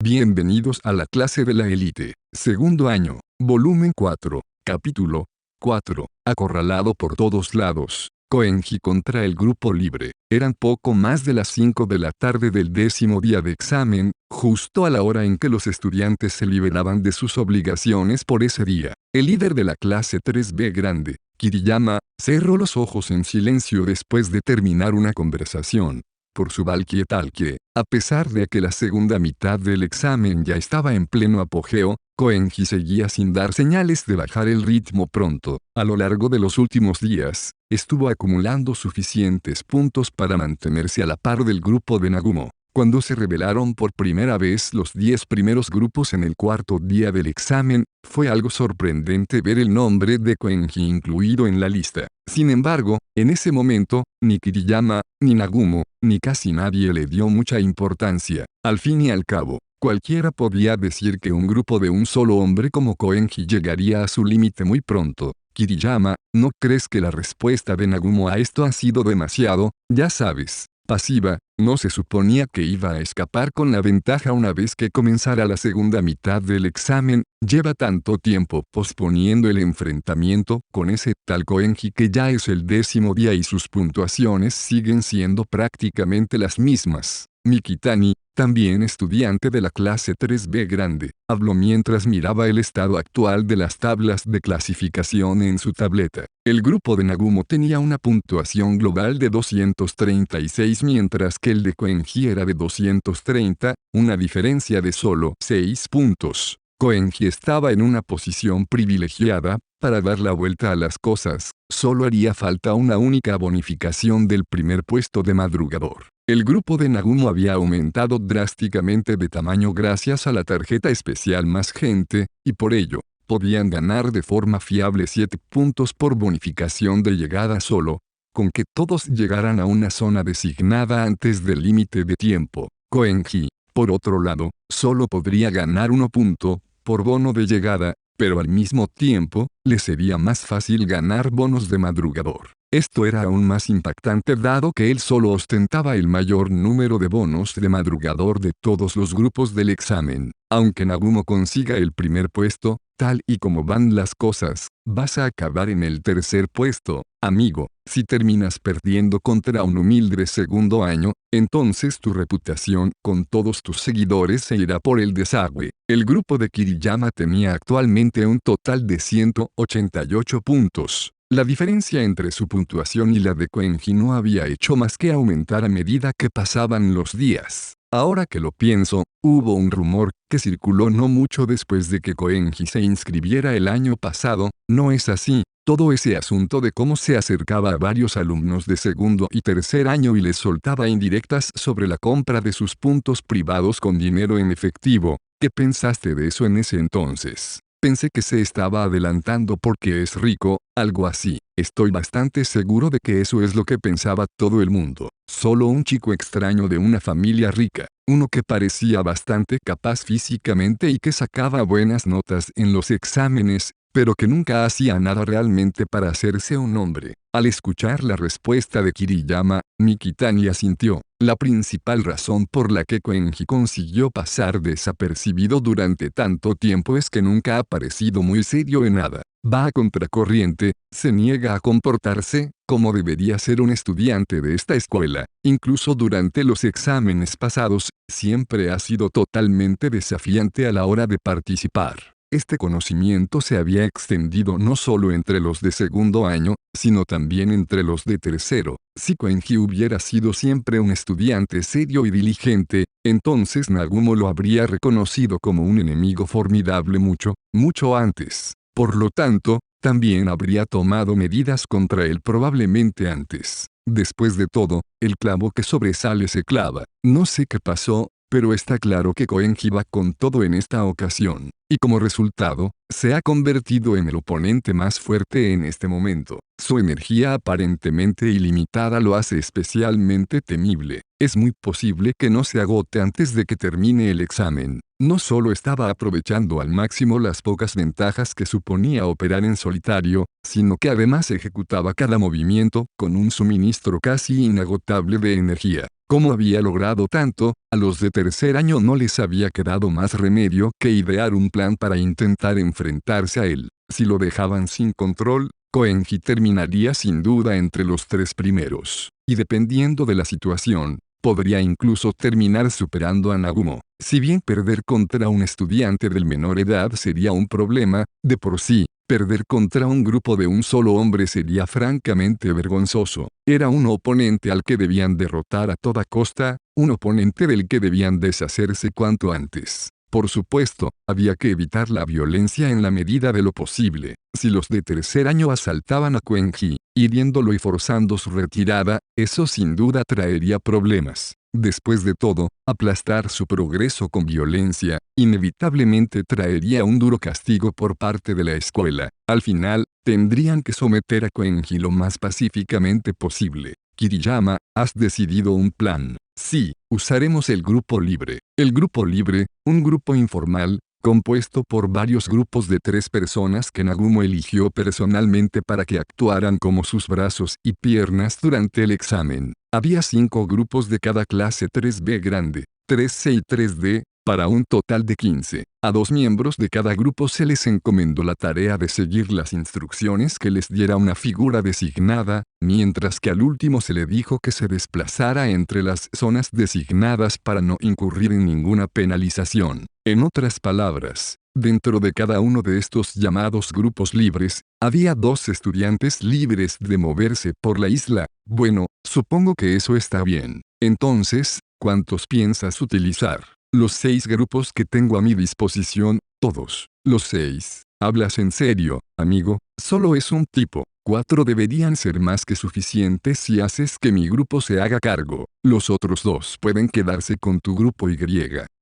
Bienvenidos a la clase de la élite, segundo año, volumen 4, capítulo 4, acorralado por todos lados. Koenji contra el grupo libre. Eran poco más de las 5 de la tarde del 10º día de examen, justo a la hora en que los estudiantes se liberaban de sus obligaciones por ese día. El líder de la clase 3B grande, Kiriyama, cerró los ojos en silencio después de terminar una conversación. Por su valquietalque, a pesar de que la segunda mitad del examen ya estaba en pleno apogeo, Koenji seguía sin dar señales de bajar el ritmo pronto. A lo largo de los últimos días, estuvo acumulando suficientes puntos para mantenerse a la par del grupo de Nagumo. Cuando se revelaron por primera vez los 10 primeros grupos en el cuarto día del examen, fue algo sorprendente ver el nombre de Koenji incluido en la lista. Sin embargo, en ese momento, ni Kiriyama, ni Nagumo, ni casi nadie le dio mucha importancia. Al fin y al cabo, cualquiera podía decir que un grupo de un solo hombre como Koenji llegaría a su límite muy pronto. Kiriyama, ¿no crees que la respuesta de Nagumo a esto ha sido demasiado, ya sabes, pasiva? No se suponía que iba a escapar con la ventaja una vez que comenzara la segunda mitad del examen. Lleva tanto tiempo posponiendo el enfrentamiento con ese tal Koenji que ya es el 10º día y sus puntuaciones siguen siendo prácticamente las mismas. Mikitani, también estudiante de la clase 3B grande, habló mientras miraba el estado actual de las tablas de clasificación en su tableta. El grupo de Nagumo tenía una puntuación global de 236 mientras que el de Koenji era de 230, una diferencia de solo 6 puntos. Koenji estaba en una posición privilegiada. Para dar la vuelta a las cosas, solo haría falta una única bonificación del primer puesto de madrugador. El grupo de Nagumo había aumentado drásticamente de tamaño gracias a la tarjeta especial Más Gente, y por ello, podían ganar de forma fiable 7 puntos por bonificación de llegada solo, con que todos llegaran a una zona designada antes del límite de tiempo. Koenji, por otro lado, solo podría ganar 1 punto, por bono de llegada, pero al mismo tiempo, le sería más fácil ganar bonos de madrugador. Esto era aún más impactante dado que él solo ostentaba el mayor número de bonos de madrugador de todos los grupos del examen. Aunque Nagumo consiga el primer puesto, tal y como van las cosas, vas a acabar en el tercer puesto, amigo. Si terminas perdiendo contra un humilde segundo año, entonces tu reputación con todos tus seguidores se irá por el desagüe. El grupo de Kiriyama tenía actualmente un total de 188 puntos. La diferencia entre su puntuación y la de Koenji no había hecho más que aumentar a medida que pasaban los días. Ahora que lo pienso, hubo un rumor que circuló no mucho después de que Koenji se inscribiera el año pasado, ¿no es así? Todo ese asunto de cómo se acercaba a varios alumnos de segundo y tercer año y les soltaba indirectas sobre la compra de sus puntos privados con dinero en efectivo. ¿Qué pensaste de eso en ese entonces? Pensé que se estaba adelantando porque es rico, algo así. Estoy bastante seguro de que eso es lo que pensaba todo el mundo. Solo un chico extraño de una familia rica, uno que parecía bastante capaz físicamente y que sacaba buenas notas en los exámenes, pero que nunca hacía nada realmente para hacerse un nombre. Al escuchar la respuesta de Kiriyama, Mikitani asintió. La principal razón por la que Koenji consiguió pasar desapercibido durante tanto tiempo es que nunca ha parecido muy serio en nada. Va a contracorriente, se niega a comportarse como debería ser un estudiante de esta escuela. Incluso durante los exámenes pasados, siempre ha sido totalmente desafiante a la hora de participar. Este conocimiento se había extendido no solo entre los de segundo año, sino también entre los de tercero. Si Koenji hubiera sido siempre un estudiante serio y diligente, entonces Nagumo lo habría reconocido como un enemigo formidable mucho antes. Por lo tanto, también habría tomado medidas contra él probablemente antes. Después de todo, el clavo que sobresale se clava. No sé qué pasó, pero está claro que Koenji va con todo en esta ocasión, y como resultado, se ha convertido en el oponente más fuerte en este momento. Su energía aparentemente ilimitada lo hace especialmente temible. Es muy posible que no se agote antes de que termine el examen. No solo estaba aprovechando al máximo las pocas ventajas que suponía operar en solitario, sino que además ejecutaba cada movimiento con un suministro casi inagotable de energía. Como había logrado tanto, a los de tercer año no les había quedado más remedio que idear un plan para intentar enfrentarse a él. Si lo dejaban sin control, Koenji terminaría sin duda entre los 3 primeros. Y dependiendo de la situación, podría incluso terminar superando a Nagumo. Si bien perder contra un estudiante de menor edad sería un problema, de por sí, perder contra un grupo de un solo hombre sería francamente vergonzoso. Era un oponente al que debían derrotar a toda costa, un oponente del que debían deshacerse cuanto antes. Por supuesto, había que evitar la violencia en la medida de lo posible. Si los de tercer año asaltaban a Koenji, hiriéndolo y forzando su retirada, eso sin duda traería problemas. Después de todo, aplastar su progreso con violencia, inevitablemente traería un duro castigo por parte de la escuela. Al final, tendrían que someter a Koenji lo más pacíficamente posible. Kiriyama, has decidido un plan. Sí, usaremos el grupo libre. El grupo libre, un grupo informal, compuesto por varios grupos de 3 personas que Nagumo eligió personalmente para que actuaran como sus brazos y piernas durante el examen. Había 5 grupos de cada clase 3B grande, 3C y 3D, para un total de 15. A 2 miembros de cada grupo se les encomendó la tarea de seguir las instrucciones que les diera una figura designada, mientras que al último se le dijo que se desplazara entre las zonas designadas para no incurrir en ninguna penalización. En otras palabras, dentro de cada uno de estos llamados grupos libres, había 2 estudiantes libres de moverse por la isla. Bueno, supongo que eso está bien. Entonces, ¿cuántos piensas utilizar? Los 6 grupos que tengo a mi disposición, todos. Los 6. ¿Hablas en serio, amigo? Solo es un tipo. 4 deberían ser más que suficientes si haces que mi grupo se haga cargo. Los otros 2 pueden quedarse con tu grupo Y.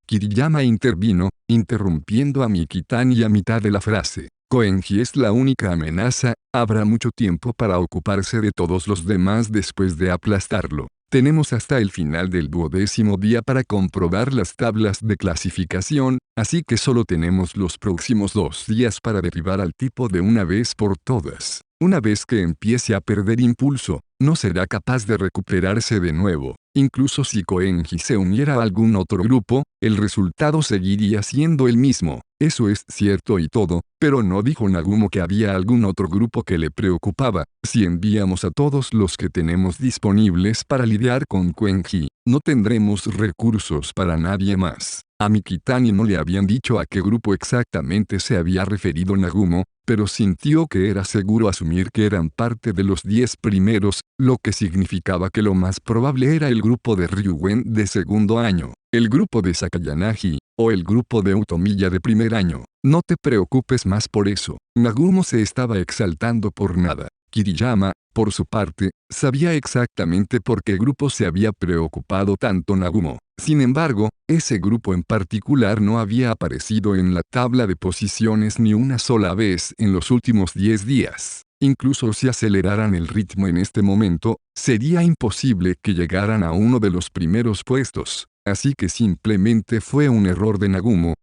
Kiriyama intervino, interrumpiendo a Mikitani a mitad de la frase. Koenji es la única amenaza, habrá mucho tiempo para ocuparse de todos los demás después de aplastarlo. Tenemos hasta el final del 12º día para comprobar las tablas de clasificación, así que solo tenemos los próximos 2 días para derribar al tipo de una vez por todas. Una vez que empiece a perder impulso, no será capaz de recuperarse de nuevo. Incluso si Koenji se uniera a algún otro grupo, el resultado seguiría siendo el mismo. Eso es cierto y todo, pero no dijo Nagumo que había algún otro grupo que le preocupaba. Si enviamos a todos los que tenemos disponibles para lidiar con Koenji, no tendremos recursos para nadie más. A Mikitani no le habían dicho a qué grupo exactamente se había referido Nagumo, pero sintió que era seguro asumir que eran parte de los 10 primeros, lo que significaba que lo más probable era el grupo de Ryugen de segundo año, el grupo de Sakayanagi, o el grupo de Utomiya de primer año. No te preocupes más por eso. Nagumo se estaba exaltando por nada. Kiriyama, por su parte, sabía exactamente por qué grupo se había preocupado tanto Nagumo. Sin embargo, ese grupo en particular no había aparecido en la tabla de posiciones ni una sola vez en los últimos 10 días. Incluso si aceleraran el ritmo en este momento, sería imposible que llegaran a uno de los primeros puestos. Así que simplemente fue un error de Nagumo.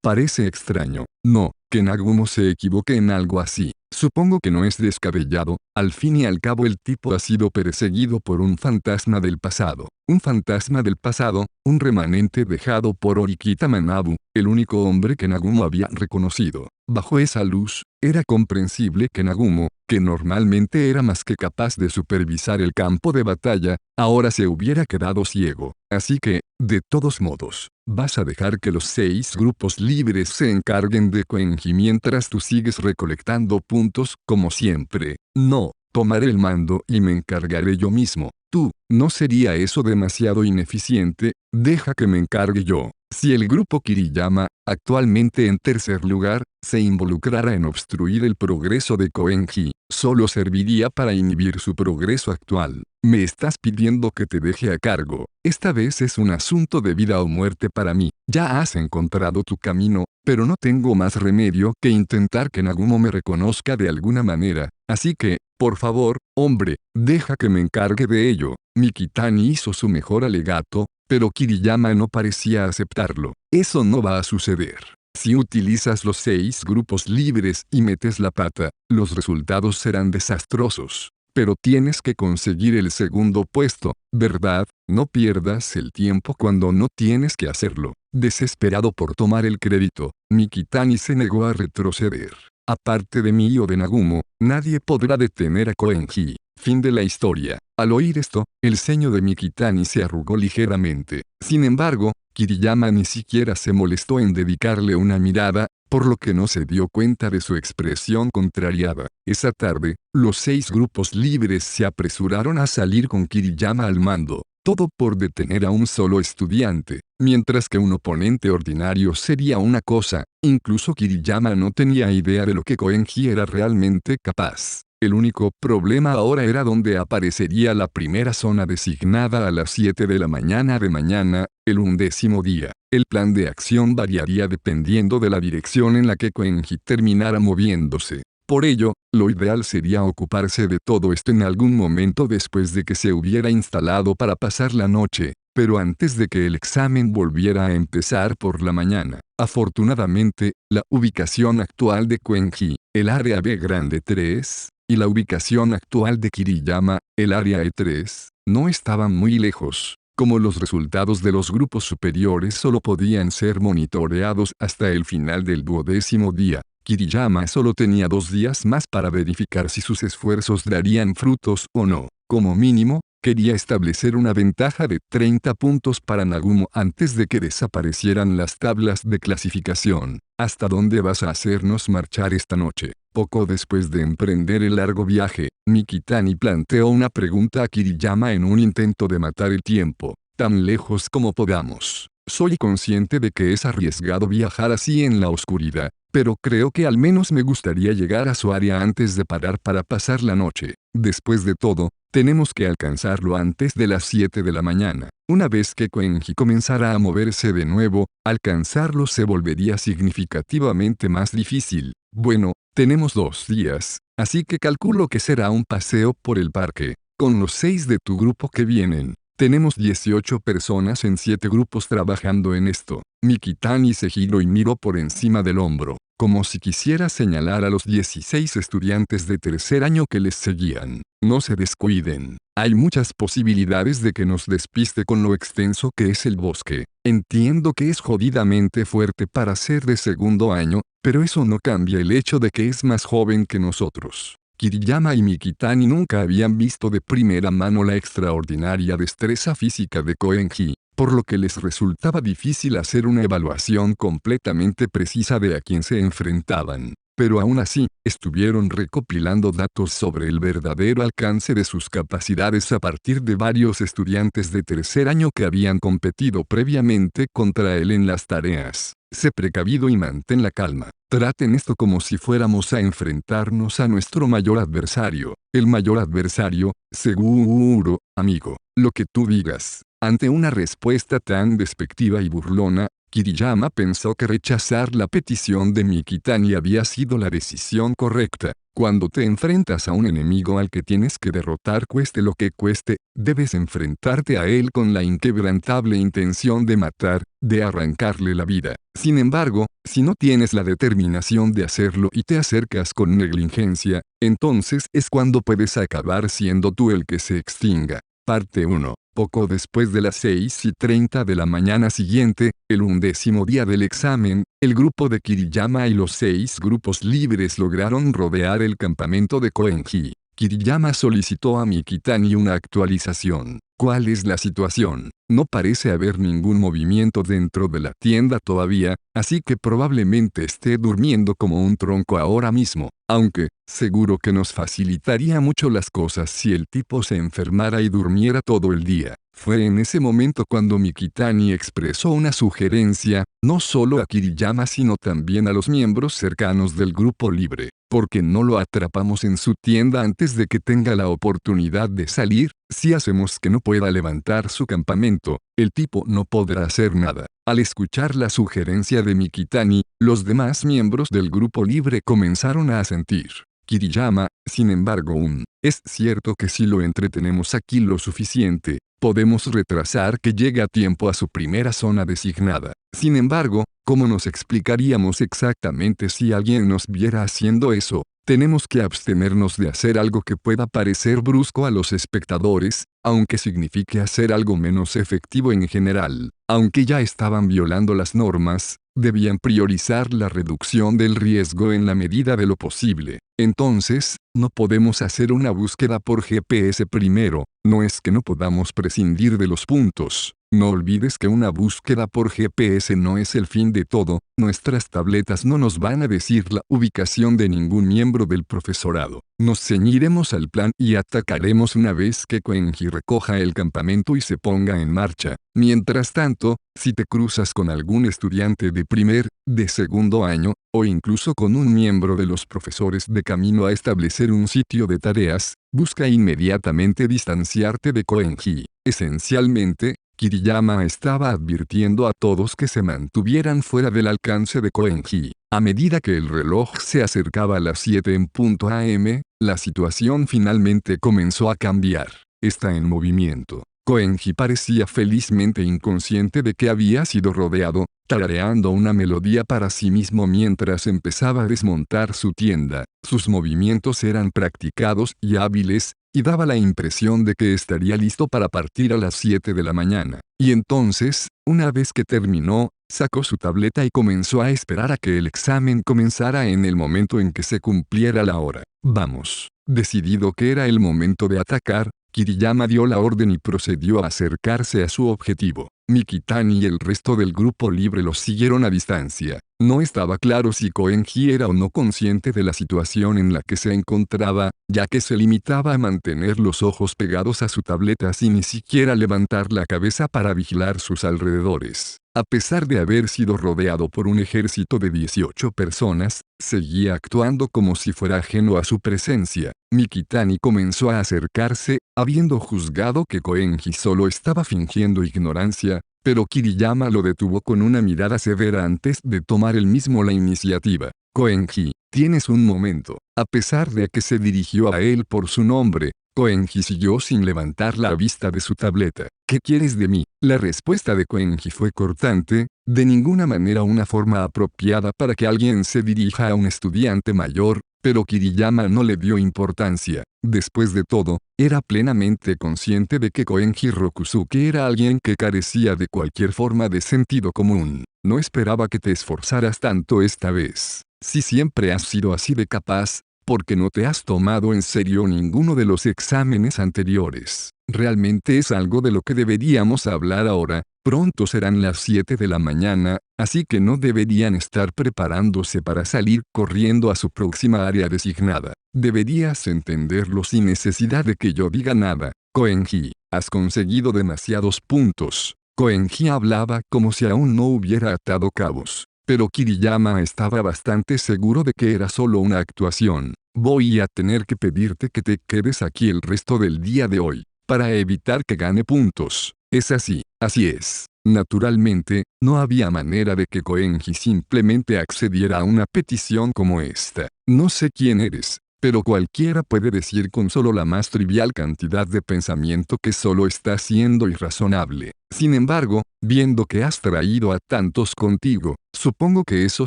Parece extraño, ¿no?, que Nagumo se equivoque en algo así. Supongo que no es descabellado, al fin y al cabo el tipo ha sido perseguido por un fantasma del pasado. Un fantasma del pasado, un remanente dejado por Orikita Manabu, el único hombre que Nagumo había reconocido. Bajo esa luz, era comprensible que Nagumo, que normalmente era más que capaz de supervisar el campo de batalla, ahora se hubiera quedado ciego. Así que, de todos modos, vas a dejar que los 6 grupos libres se encarguen de Koenji mientras tú sigues recolectando puntos como siempre. No, tomaré el mando y me encargaré yo mismo. Tú, ¿no sería eso demasiado ineficiente? Deja que me encargue yo. Si el grupo Kiriyama, actualmente en tercer lugar, se involucrara en obstruir el progreso de Koenji, solo serviría para inhibir su progreso actual. Me estás pidiendo que te deje a cargo. Esta vez es un asunto de vida o muerte para mí. Ya has encontrado tu camino, pero no tengo más remedio que intentar que Nagumo me reconozca de alguna manera. Así que, por favor, hombre, deja que me encargue de ello. Mikitani hizo su mejor alegato, pero Kiriyama no parecía aceptarlo. Eso no va a suceder. Si utilizas los 6 grupos libres y metes la pata, los resultados serán desastrosos. pero tienes que conseguir el segundo puesto, ¿verdad? No pierdas el tiempo cuando no tienes que hacerlo. Desesperado por tomar el crédito, Mikitani se negó a retroceder. Aparte de mí o de Nagumo, nadie podrá detener a Koenji. Fin de la historia. Al oír esto, el ceño de Mikitani se arrugó ligeramente. Sin embargo, Kiriyama ni siquiera se molestó en dedicarle una mirada, por lo que no se dio cuenta de su expresión contrariada. Esa tarde, los 6 grupos libres se apresuraron a salir con Kiriyama al mando. Todo por detener a un solo estudiante, mientras que un oponente ordinario sería una cosa. Incluso Kiriyama no tenía idea de lo que Koenji era realmente capaz. El único problema ahora era dónde aparecería la primera zona designada a las 7 de la mañana de mañana, el 11º día. El plan de acción variaría dependiendo de la dirección en la que Koenji terminara moviéndose. Por ello, lo ideal sería ocuparse de todo esto en algún momento después de que se hubiera instalado para pasar la noche, pero antes de que el examen volviera a empezar por la mañana. Afortunadamente, la ubicación actual de Koenji, el área B grande 3, y la ubicación actual de Kiriyama, el área E3, no estaban muy lejos. Como los resultados de los grupos superiores solo podían ser monitoreados hasta el final del 12º día, Kiriyama solo tenía 2 días más para verificar si sus esfuerzos darían frutos o no. Como mínimo, quería establecer una ventaja de 30 puntos para Nagumo antes de que desaparecieran las tablas de clasificación. ¿Hasta dónde vas a hacernos marchar esta noche? Poco después de emprender el largo viaje, Mikitani planteó una pregunta a Kiriyama en un intento de matar el tiempo. Tan lejos como podamos. Soy consciente de que es arriesgado viajar así en la oscuridad, pero creo que al menos me gustaría llegar a su área antes de parar para pasar la noche. Después de todo, tenemos que alcanzarlo antes de las 7 de la mañana. Una vez que Koenji comenzara a moverse de nuevo, alcanzarlo se volvería significativamente más difícil. Bueno, tenemos 2 días, así que calculo que será un paseo por el parque. Con los 6 de tu grupo que vienen, tenemos 18 personas en 7 grupos trabajando en esto. Mikitani se giró y miró por encima del hombro, como si quisiera señalar a los 16 estudiantes de tercer año que les seguían. No se descuiden. Hay muchas posibilidades de que nos despiste con lo extenso que es el bosque. Entiendo que es jodidamente fuerte para ser de segundo año, pero eso no cambia el hecho de que es más joven que nosotros. Kiriyama y Mikitani nunca habían visto de primera mano la extraordinaria destreza física de Koenji, por lo que les resultaba difícil hacer una evaluación completamente precisa de a quién se enfrentaban. Pero aún así, estuvieron recopilando datos sobre el verdadero alcance de sus capacidades a partir de varios estudiantes de tercer año que habían competido previamente contra él en las tareas. Sé precavido y mantén la calma. Traten esto como si fuéramos a enfrentarnos a nuestro mayor adversario. El mayor adversario, seguro, amigo. Lo que tú digas. Ante una respuesta tan despectiva y burlona, Kiriyama pensó que rechazar la petición de Mikitani había sido la decisión correcta. Cuando te enfrentas a un enemigo al que tienes que derrotar cueste lo que cueste, debes enfrentarte a él con la inquebrantable intención de matar, de arrancarle la vida. Sin embargo, si no tienes la determinación de hacerlo y te acercas con negligencia, entonces es cuando puedes acabar siendo tú el que se extinga. Parte 1. Poco después de las 6:30 de la mañana siguiente, el 11º día del examen, el grupo de Kiriyama y los 6 grupos libres lograron rodear el campamento de Koenji. Kiriyama solicitó a Mikitani una actualización. ¿Cuál es la situación? No parece haber ningún movimiento dentro de la tienda todavía, así que probablemente esté durmiendo como un tronco ahora mismo. Aunque, seguro que nos facilitaría mucho las cosas si el tipo se enfermara y durmiera todo el día. Fue en ese momento cuando Mikitani expresó una sugerencia, no solo a Kiriyama sino también a los miembros cercanos del grupo libre. ¿Por qué no lo atrapamos en su tienda antes de que tenga la oportunidad de salir? Si hacemos que no pueda levantar su campamento, el tipo no podrá hacer nada. Al escuchar la sugerencia de Mikitani, los demás miembros del grupo libre comenzaron a asentir. Kiriyama, sin embargo, es cierto que si lo entretenemos aquí lo suficiente, podemos retrasar que llegue a tiempo a su primera zona designada. Sin embargo, ¿cómo nos explicaríamos exactamente si alguien nos viera haciendo eso? tenemos que abstenernos de hacer algo que pueda parecer brusco a los espectadores, aunque signifique hacer algo menos efectivo en general. Aunque ya estaban violando las normas, debían priorizar la reducción del riesgo en la medida de lo posible. Entonces, no podemos hacer una búsqueda por GPS primero, no es que no podamos prescindir de los puntos. No olvides que una búsqueda por GPS no es el fin de todo, nuestras tabletas no nos van a decir la ubicación de ningún miembro del profesorado. Nos ceñiremos al plan y atacaremos una vez que Koenji recoja el campamento y se ponga en marcha. Mientras tanto, si te cruzas con algún estudiante de primer, de segundo año, o incluso con un miembro de los profesores de camino a establecer un sitio de tareas, busca inmediatamente distanciarte de Koenji. Esencialmente, Kiriyama estaba advirtiendo a todos que se mantuvieran fuera del alcance de Koenji. A medida que el reloj se acercaba a las 7 en punto AM, la situación finalmente comenzó a cambiar. Está en movimiento. Koenji parecía felizmente inconsciente de que había sido rodeado, tarareando una melodía para sí mismo mientras empezaba a desmontar su tienda. Sus movimientos eran practicados y hábiles, y daba la impresión de que estaría listo para partir a las 7 de la mañana. Y entonces, una vez que terminó, sacó su tableta y comenzó a esperar a que el examen comenzara en el momento en que se cumpliera la hora. Vamos. Decidido que era el momento de atacar, Kiriyama dio la orden y procedió a acercarse a su objetivo. Mikitani y el resto del grupo libre los siguieron a distancia. No estaba claro si Koenji era o no consciente de la situación en la que se encontraba, ya que se limitaba a mantener los ojos pegados a su tableta sin ni siquiera levantar la cabeza para vigilar sus alrededores. A pesar de haber sido rodeado por un ejército de 18 personas, seguía actuando como si fuera ajeno a su presencia. Mikitani comenzó a acercarse, habiendo juzgado que Koenji solo estaba fingiendo ignorancia, pero Kiriyama lo detuvo con una mirada severa antes de tomar él mismo la iniciativa. Koenji, tienes un momento. A pesar de que se dirigió a él por su nombre, Koenji siguió sin levantar la vista de su tableta. ¿Qué quieres de mí? La respuesta de Koenji fue cortante, de ninguna manera una forma apropiada para que alguien se dirija a un estudiante mayor, pero Kiriyama no le dio importancia. Después de todo, era plenamente consciente de que Koenji Rokusuke era alguien que carecía de cualquier forma de sentido común. No esperaba que te esforzaras tanto esta vez. Si siempre has sido así de capaz, ¿por qué no te has tomado en serio ninguno de los exámenes anteriores? Realmente es algo de lo que deberíamos hablar ahora. Pronto serán las 7 de la mañana, así que no deberían estar preparándose para salir corriendo a su próxima área designada. Deberías entenderlo sin necesidad de que yo diga nada. Koenji, has conseguido demasiados puntos. Koenji hablaba como si aún no hubiera atado cabos. Pero Kiriyama estaba bastante seguro de que era solo una actuación. Voy a tener que pedirte que te quedes aquí el resto del día de hoy, para evitar que gane puntos. Es así, así es. Naturalmente, no había manera de que Koenji simplemente accediera a una petición como esta. No sé quién eres, pero cualquiera puede decir con solo la más trivial cantidad de pensamiento que solo está siendo irrazonable. Sin embargo, viendo que has traído a tantos contigo, supongo que eso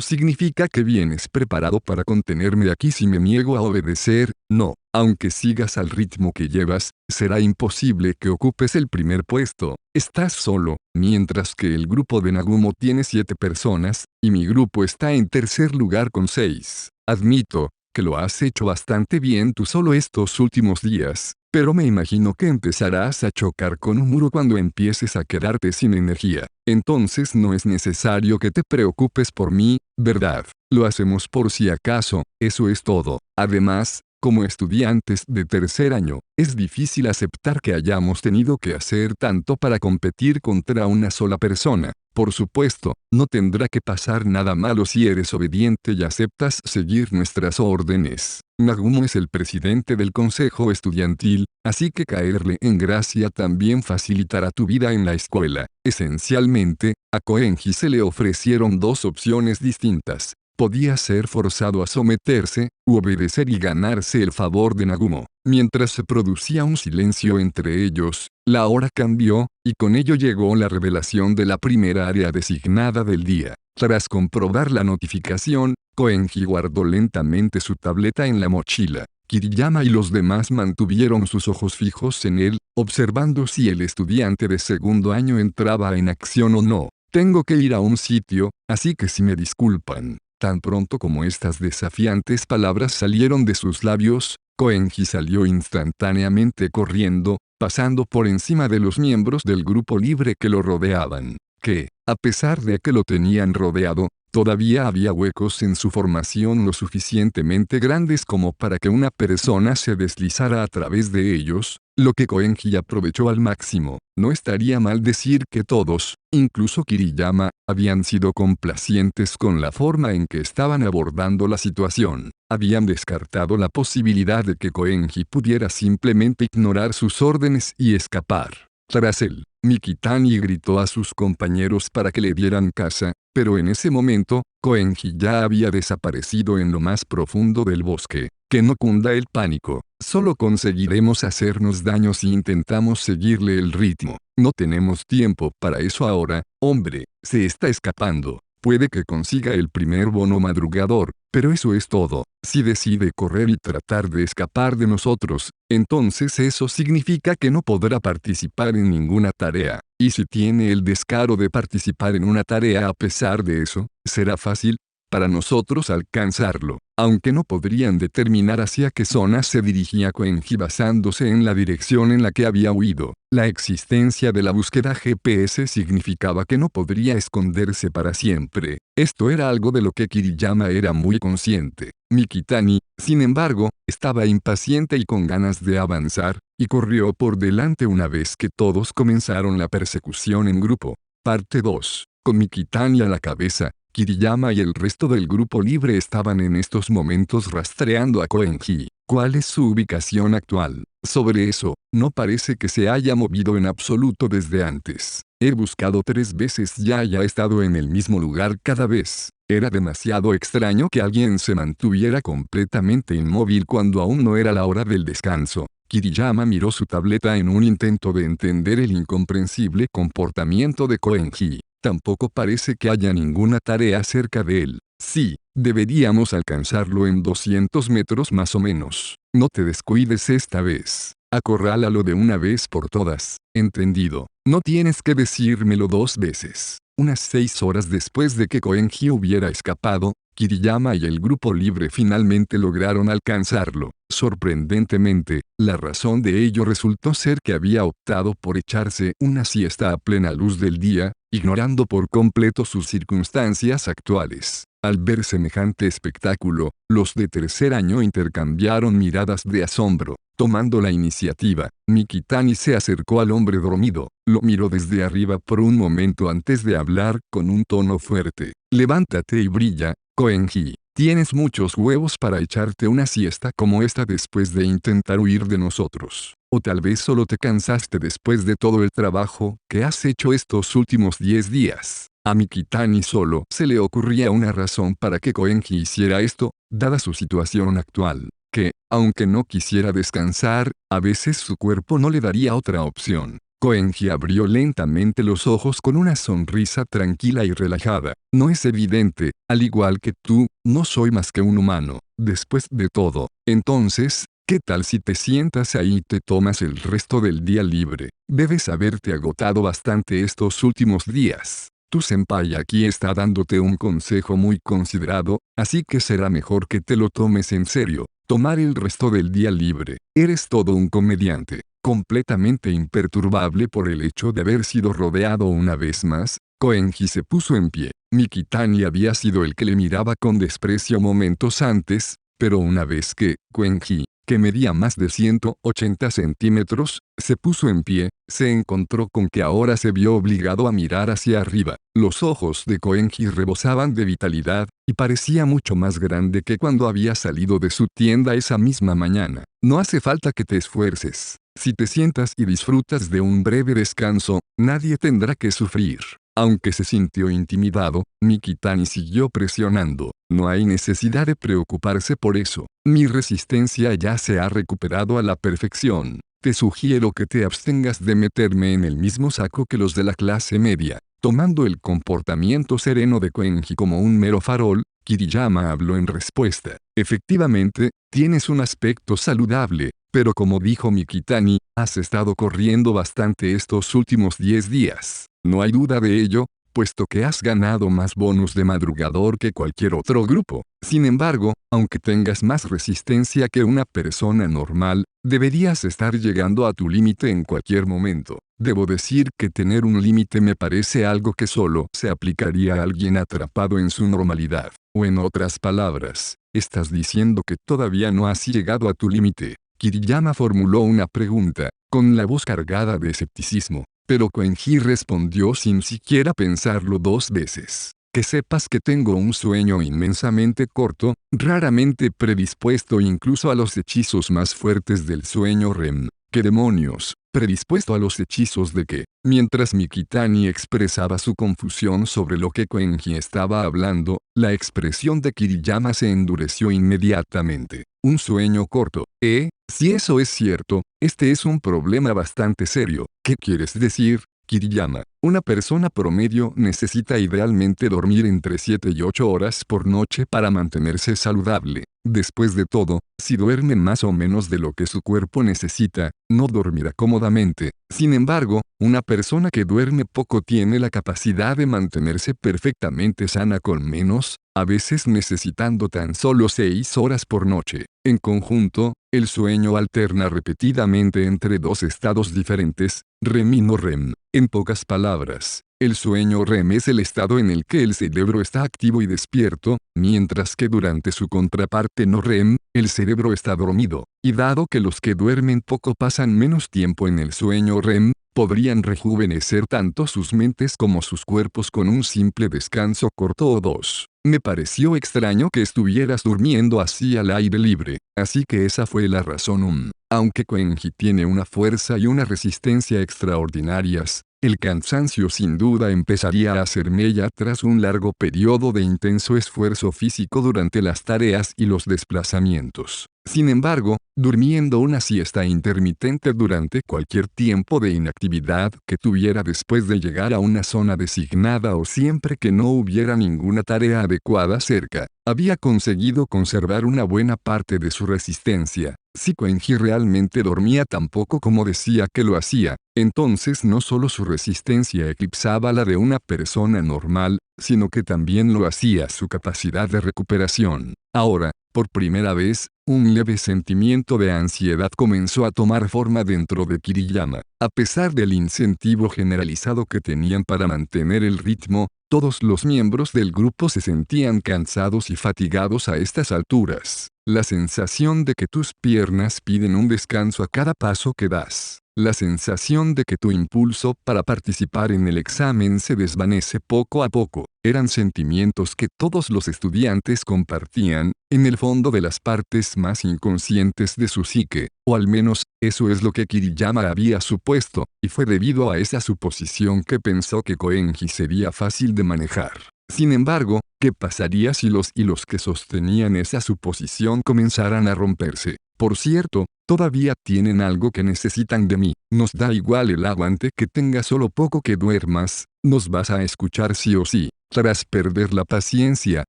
significa que vienes preparado para contenerme aquí si me niego a obedecer. No, aunque sigas al ritmo que llevas, será imposible que ocupes el primer puesto. Estás solo, mientras que el grupo de Nagumo tiene 7 personas, y mi grupo está en tercer lugar con 6. Admito que lo has hecho bastante bien tú solo estos últimos días, pero me imagino que empezarás a chocar con un muro cuando empieces a quedarte sin energía. Entonces no es necesario que te preocupes por mí, ¿verdad? Lo hacemos por si acaso, eso es todo. Además, como estudiantes de tercer año, es difícil aceptar que hayamos tenido que hacer tanto para competir contra una sola persona. Por supuesto, no tendrá que pasar nada malo si eres obediente y aceptas seguir nuestras órdenes. Nagumo es el presidente del consejo estudiantil, así que caerle en gracia también facilitará tu vida en la escuela. Esencialmente, a Koenji se le ofrecieron 2 opciones distintas. Podía ser forzado a someterse, u obedecer y ganarse el favor de Nagumo. Mientras se producía un silencio entre ellos, la hora cambió, y con ello llegó la revelación de la primera área designada del día. Tras comprobar la notificación, Koenji guardó lentamente su tableta en la mochila. Kiriyama y los demás mantuvieron sus ojos fijos en él, observando si el estudiante de segundo año entraba en acción o no. Tengo que ir a un sitio, así que si me disculpan. Tan pronto como estas desafiantes palabras salieron de sus labios, Koenji salió instantáneamente corriendo, pasando por encima de los miembros del grupo libre que lo rodeaban, que, a pesar de que lo tenían rodeado, todavía había huecos en su formación lo suficientemente grandes como para que una persona se deslizara a través de ellos, lo que Koenji aprovechó al máximo. No estaría mal decir que todos, incluso Kiriyama, habían sido complacientes con la forma en que estaban abordando la situación. Habían descartado la posibilidad de que Koenji pudiera simplemente ignorar sus órdenes y escapar. Tras él, Mikitani gritó a sus compañeros para que le dieran caza, pero en ese momento, Koenji ya había desaparecido en lo más profundo del bosque. Que no cunda el pánico, solo conseguiremos hacernos daño si intentamos seguirle el ritmo. No tenemos tiempo para eso ahora, hombre, se está escapando. Puede que consiga el primer bono madrugador, pero eso es todo. Si decide correr y tratar de escapar de nosotros, entonces eso significa que no podrá participar en ninguna tarea. Y si tiene el descaro de participar en una tarea a pesar de eso, será fácil para nosotros alcanzarlo. Aunque no podrían determinar hacia qué zona se dirigía Koenji basándose en la dirección en la que había huido, la existencia de la búsqueda GPS significaba que no podría esconderse para siempre. Esto era algo de lo que Kiriyama era muy consciente. Mikitani, sin embargo, estaba impaciente y con ganas de avanzar, y corrió por delante una vez que todos comenzaron la persecución en grupo. Parte 2. Con Mikitani a la cabeza, Kiriyama y el resto del grupo libre estaban en estos momentos rastreando a Koenji. ¿Cuál es su ubicación actual? Sobre eso, no parece que se haya movido en absoluto desde antes. He buscado 3 veces y haya estado en el mismo lugar cada vez. Era demasiado extraño que alguien se mantuviera completamente inmóvil cuando aún no era la hora del descanso. Kiriyama miró su tableta en un intento de entender el incomprensible comportamiento de Koenji. Tampoco parece que haya ninguna tarea cerca de él. Sí, deberíamos alcanzarlo en 200 metros más o menos. No te descuides esta vez. Acorrálalo de una vez por todas. Entendido. No tienes que decírmelo 2 veces. Unas 6 horas después de que Koenji hubiera escapado, Kiriyama y el grupo libre finalmente lograron alcanzarlo. Sorprendentemente, la razón de ello resultó ser que había optado por echarse una siesta a plena luz del día, ignorando por completo sus circunstancias actuales. Al ver semejante espectáculo, los de tercer año intercambiaron miradas de asombro. Tomando la iniciativa, Mikitani se acercó al hombre dormido, lo miró desde arriba por un momento antes de hablar con un tono fuerte. Levántate y brilla, Koenji. Tienes muchos huevos para echarte una siesta como esta después de intentar huir de nosotros. O tal vez solo te cansaste después de todo el trabajo que has hecho estos últimos 10 días. A Mikitani solo se le ocurría una razón para que Koenji hiciera esto, dada su situación actual. Que, aunque no quisiera descansar, a veces su cuerpo no le daría otra opción. Koenji abrió lentamente los ojos con una sonrisa tranquila y relajada. No es evidente, al igual que tú, no soy más que un humano. Después de todo, entonces, ¿qué tal si te sientas ahí y te tomas el resto del día libre? Debes haberte agotado bastante estos últimos días. Tu senpai aquí está dándote un consejo muy considerado, así que será mejor que te lo tomes en serio. Tomar el resto del día libre. Eres todo un comediante. Completamente imperturbable por el hecho de haber sido rodeado una vez más, Koenji se puso en pie. Mikitani había sido el que le miraba con desprecio momentos antes, pero una vez que Koenji, que medía más de 180 centímetros, se puso en pie, se encontró con que ahora se vio obligado a mirar hacia arriba. Los ojos de Koenji rebosaban de vitalidad, y parecía mucho más grande que cuando había salido de su tienda esa misma mañana. No hace falta que te esfuerces. Si te sientas y disfrutas de un breve descanso, nadie tendrá que sufrir. Aunque se sintió intimidado, Mikitani siguió presionando. No hay necesidad de preocuparse por eso. Mi resistencia ya se ha recuperado a la perfección. Te sugiero que te abstengas de meterme en el mismo saco que los de la clase media. Tomando el comportamiento sereno de Koenji como un mero farol, Kiriyama habló en respuesta. Efectivamente, tienes un aspecto saludable, pero como dijo Mikitani, has estado corriendo bastante estos últimos 10 días. No hay duda de ello, puesto que has ganado más bonus de madrugador que cualquier otro grupo. Sin embargo, aunque tengas más resistencia que una persona normal, deberías estar llegando a tu límite en cualquier momento. Debo decir que tener un límite me parece algo que solo se aplicaría a alguien atrapado en su normalidad. O en otras palabras, estás diciendo que todavía no has llegado a tu límite. Kiriyama formuló una pregunta, con la voz cargada de escepticismo. Pero Koenji respondió sin siquiera pensarlo 2 veces. Que sepas que tengo un sueño inmensamente corto, raramente predispuesto incluso a los hechizos más fuertes del sueño REM. ¿Qué demonios? Predispuesto a los hechizos de qué? Mientras Mikitani expresaba su confusión sobre lo que Koenji estaba hablando, la expresión de Kiriyama se endureció inmediatamente. Un sueño corto, ¿eh? Si eso es cierto, este es un problema bastante serio. ¿Qué quieres decir, Kiriyama? Una persona promedio necesita idealmente dormir entre 7 y 8 horas por noche para mantenerse saludable. Después de todo, si duerme más o menos de lo que su cuerpo necesita, no dormirá cómodamente. Sin embargo, una persona que duerme poco tiene la capacidad de mantenerse perfectamente sana con menos, a veces necesitando tan solo 6 horas por noche. En conjunto, el sueño alterna repetidamente entre 2 estados diferentes, REM y no REM. En pocas palabras, el sueño REM es el estado en el que el cerebro está activo y despierto, mientras que durante su contraparte no REM, el cerebro está dormido. Y dado que los que duermen poco pasan menos tiempo en el sueño REM, podrían rejuvenecer tanto sus mentes como sus cuerpos con un simple descanso corto o 2. Me pareció extraño que estuvieras durmiendo así al aire libre, así que esa fue la razón. Aunque Koenji tiene una fuerza y una resistencia extraordinarias, el cansancio sin duda empezaría a hacer mella tras un largo periodo de intenso esfuerzo físico durante las tareas y los desplazamientos. Sin embargo, durmiendo una siesta intermitente durante cualquier tiempo de inactividad que tuviera después de llegar a una zona designada o siempre que no hubiera ninguna tarea adecuada cerca, había conseguido conservar una buena parte de su resistencia. Si Koenji realmente dormía tan poco como decía que lo hacía, entonces no solo su resistencia eclipsaba la de una persona normal, sino que también lo hacía su capacidad de recuperación. Ahora, por primera vez, un leve sentimiento de ansiedad comenzó a tomar forma dentro de Kiriyama. A pesar del incentivo generalizado que tenían para mantener el ritmo, todos los miembros del grupo se sentían cansados y fatigados a estas alturas. La sensación de que tus piernas piden un descanso a cada paso que das. La sensación de que tu impulso para participar en el examen se desvanece poco a poco, eran sentimientos que todos los estudiantes compartían, en el fondo de las partes más inconscientes de su psique, o al menos, eso es lo que Kiriyama había supuesto, y fue debido a esa suposición que pensó que Koenji sería fácil de manejar. Sin embargo, ¿qué pasaría si los hilos que sostenían esa suposición comenzaran a romperse? Por cierto, todavía tienen algo que necesitan de mí. Nos da igual el aguante que tenga solo poco que duermas, nos vas a escuchar sí o sí. Tras perder la paciencia,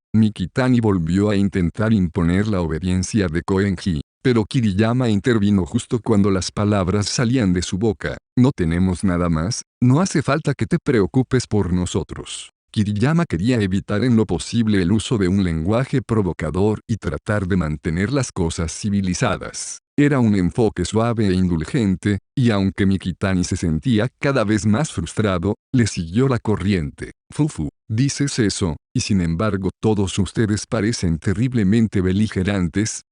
Mikitani volvió a intentar imponer la obediencia de Koenji, pero Kiriyama intervino justo cuando las palabras salían de su boca. No tenemos nada más, no hace falta que te preocupes por nosotros. Kiriyama quería evitar en lo posible el uso de un lenguaje provocador y tratar de mantener las cosas civilizadas. Era un enfoque suave e indulgente, y aunque Mikitani se sentía cada vez más frustrado, le siguió la corriente. Fufu, dices eso, y sin embargo todos ustedes parecen terriblemente beligerantes,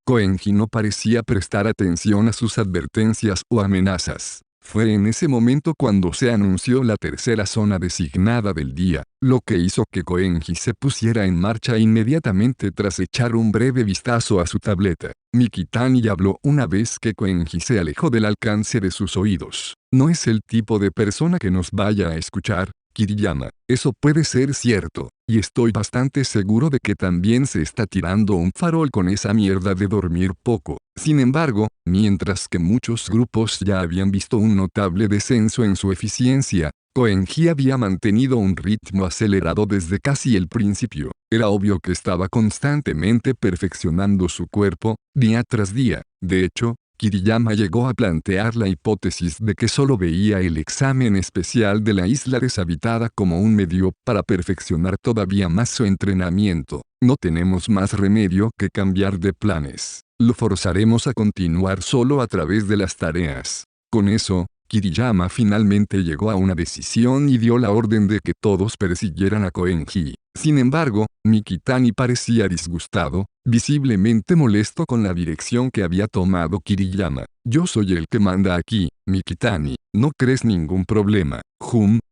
Koenji no parecía prestar atención a sus advertencias o amenazas. Fue en ese momento cuando se anunció la tercera zona designada del día, lo que hizo que Koenji se pusiera en marcha inmediatamente tras echar un breve vistazo a su tableta. Mikitani habló una vez que Koenji se alejó del alcance de sus oídos. No es el tipo de persona que nos vaya a escuchar, Kiriyama. Eso puede ser cierto, y estoy bastante seguro de que también se está tirando un farol con esa mierda de dormir poco. Sin embargo, mientras que muchos grupos ya habían visto un notable descenso en su eficiencia, Koenji había mantenido un ritmo acelerado desde casi el principio. Era obvio que estaba constantemente perfeccionando su cuerpo, día tras día. De hecho, Kiriyama llegó a plantear la hipótesis de que solo veía el examen especial de la isla deshabitada como un medio para perfeccionar todavía más su entrenamiento. No tenemos más remedio que cambiar de planes. Lo forzaremos a continuar solo a través de las tareas. Con eso, Kiriyama finalmente llegó a una decisión y dio la orden de que todos persiguieran a Koenji. Sin embargo, Mikitani parecía disgustado, visiblemente molesto con la dirección que había tomado Kiriyama. Yo soy el que manda aquí, Mikitani, ¿no crees ningún problema?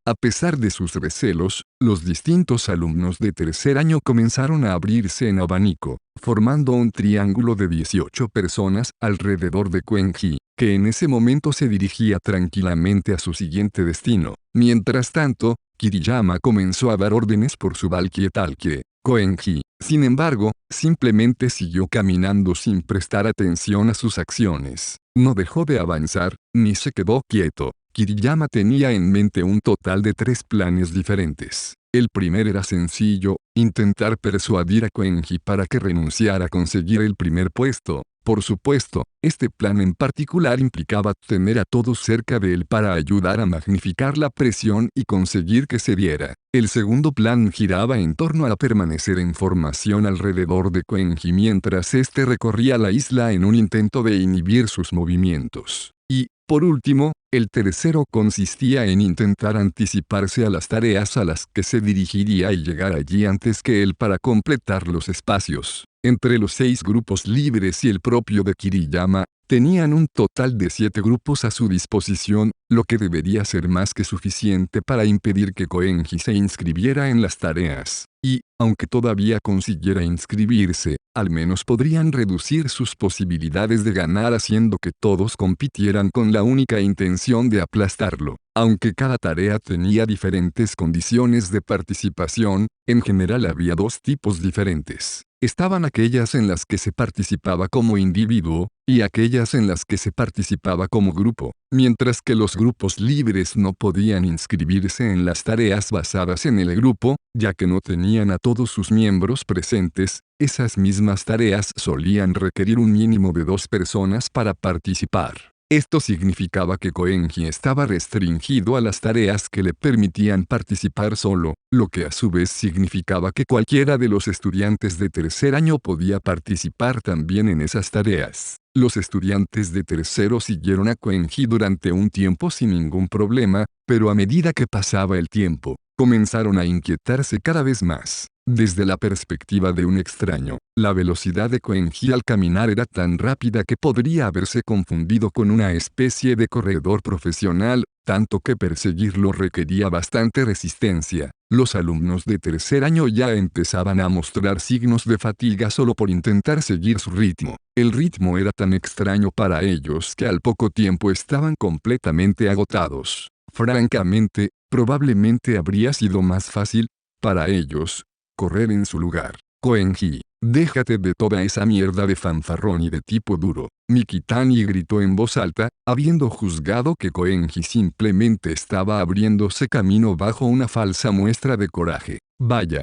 A pesar de sus recelos, los distintos alumnos de tercer año comenzaron a abrirse en abanico, formando un triángulo de 18 personas alrededor de Koenji, que en ese momento se dirigía tranquilamente a su siguiente destino. Mientras tanto, Kiriyama comenzó a dar órdenes por su Valkietalkie. Koenji, sin embargo, simplemente siguió caminando sin prestar atención a sus acciones. No dejó de avanzar, ni se quedó quieto. Kiriyama tenía en mente un total de 3 planes diferentes. El primero era sencillo, intentar persuadir a Koenji para que renunciara a conseguir el primer puesto. Por supuesto, este plan en particular implicaba tener a todos cerca de él para ayudar a magnificar la presión y conseguir que se diera. El segundo plan giraba en torno a permanecer en formación alrededor de Koenji mientras éste recorría la isla en un intento de inhibir sus movimientos. Y, por último, el tercero consistía en intentar anticiparse a las tareas a las que se dirigiría y llegar allí antes que él para completar los espacios. Entre los 6 grupos libres y el propio de Kiriyama, tenían un total de 7 grupos a su disposición, lo que debería ser más que suficiente para impedir que Koenji se inscribiera en las tareas. Y, aunque todavía consiguiera inscribirse, al menos podrían reducir sus posibilidades de ganar haciendo que todos compitieran con la única intención de aplastarlo. Aunque cada tarea tenía diferentes condiciones de participación, en general había 2 tipos diferentes. Estaban aquellas en las que se participaba como individuo, y aquellas en las que se participaba como grupo. Mientras que los grupos libres no podían inscribirse en las tareas basadas en el grupo, ya que no tenían a todos sus miembros presentes, esas mismas tareas solían requerir un mínimo de 2 personas para participar. Esto significaba que Koenji estaba restringido a las tareas que le permitían participar solo, lo que a su vez significaba que cualquiera de los estudiantes de tercer año podía participar también en esas tareas. Los estudiantes de tercero siguieron a Koenji durante un tiempo sin ningún problema, pero a medida que pasaba el tiempo, comenzaron a inquietarse cada vez más. Desde la perspectiva de un extraño, la velocidad de Koenji al caminar era tan rápida que podría haberse confundido con una especie de corredor profesional, tanto que perseguirlo requería bastante resistencia. Los alumnos de tercer año ya empezaban a mostrar signos de fatiga solo por intentar seguir su ritmo. El ritmo era tan extraño para ellos que al poco tiempo estaban completamente agotados. Francamente, probablemente habría sido más fácil, para ellos, correr en su lugar. Koenji, déjate de toda esa mierda de fanfarrón y de tipo duro. Mikitani gritó en voz alta, habiendo juzgado que Koenji simplemente estaba abriéndose camino bajo una falsa muestra de coraje. Vaya,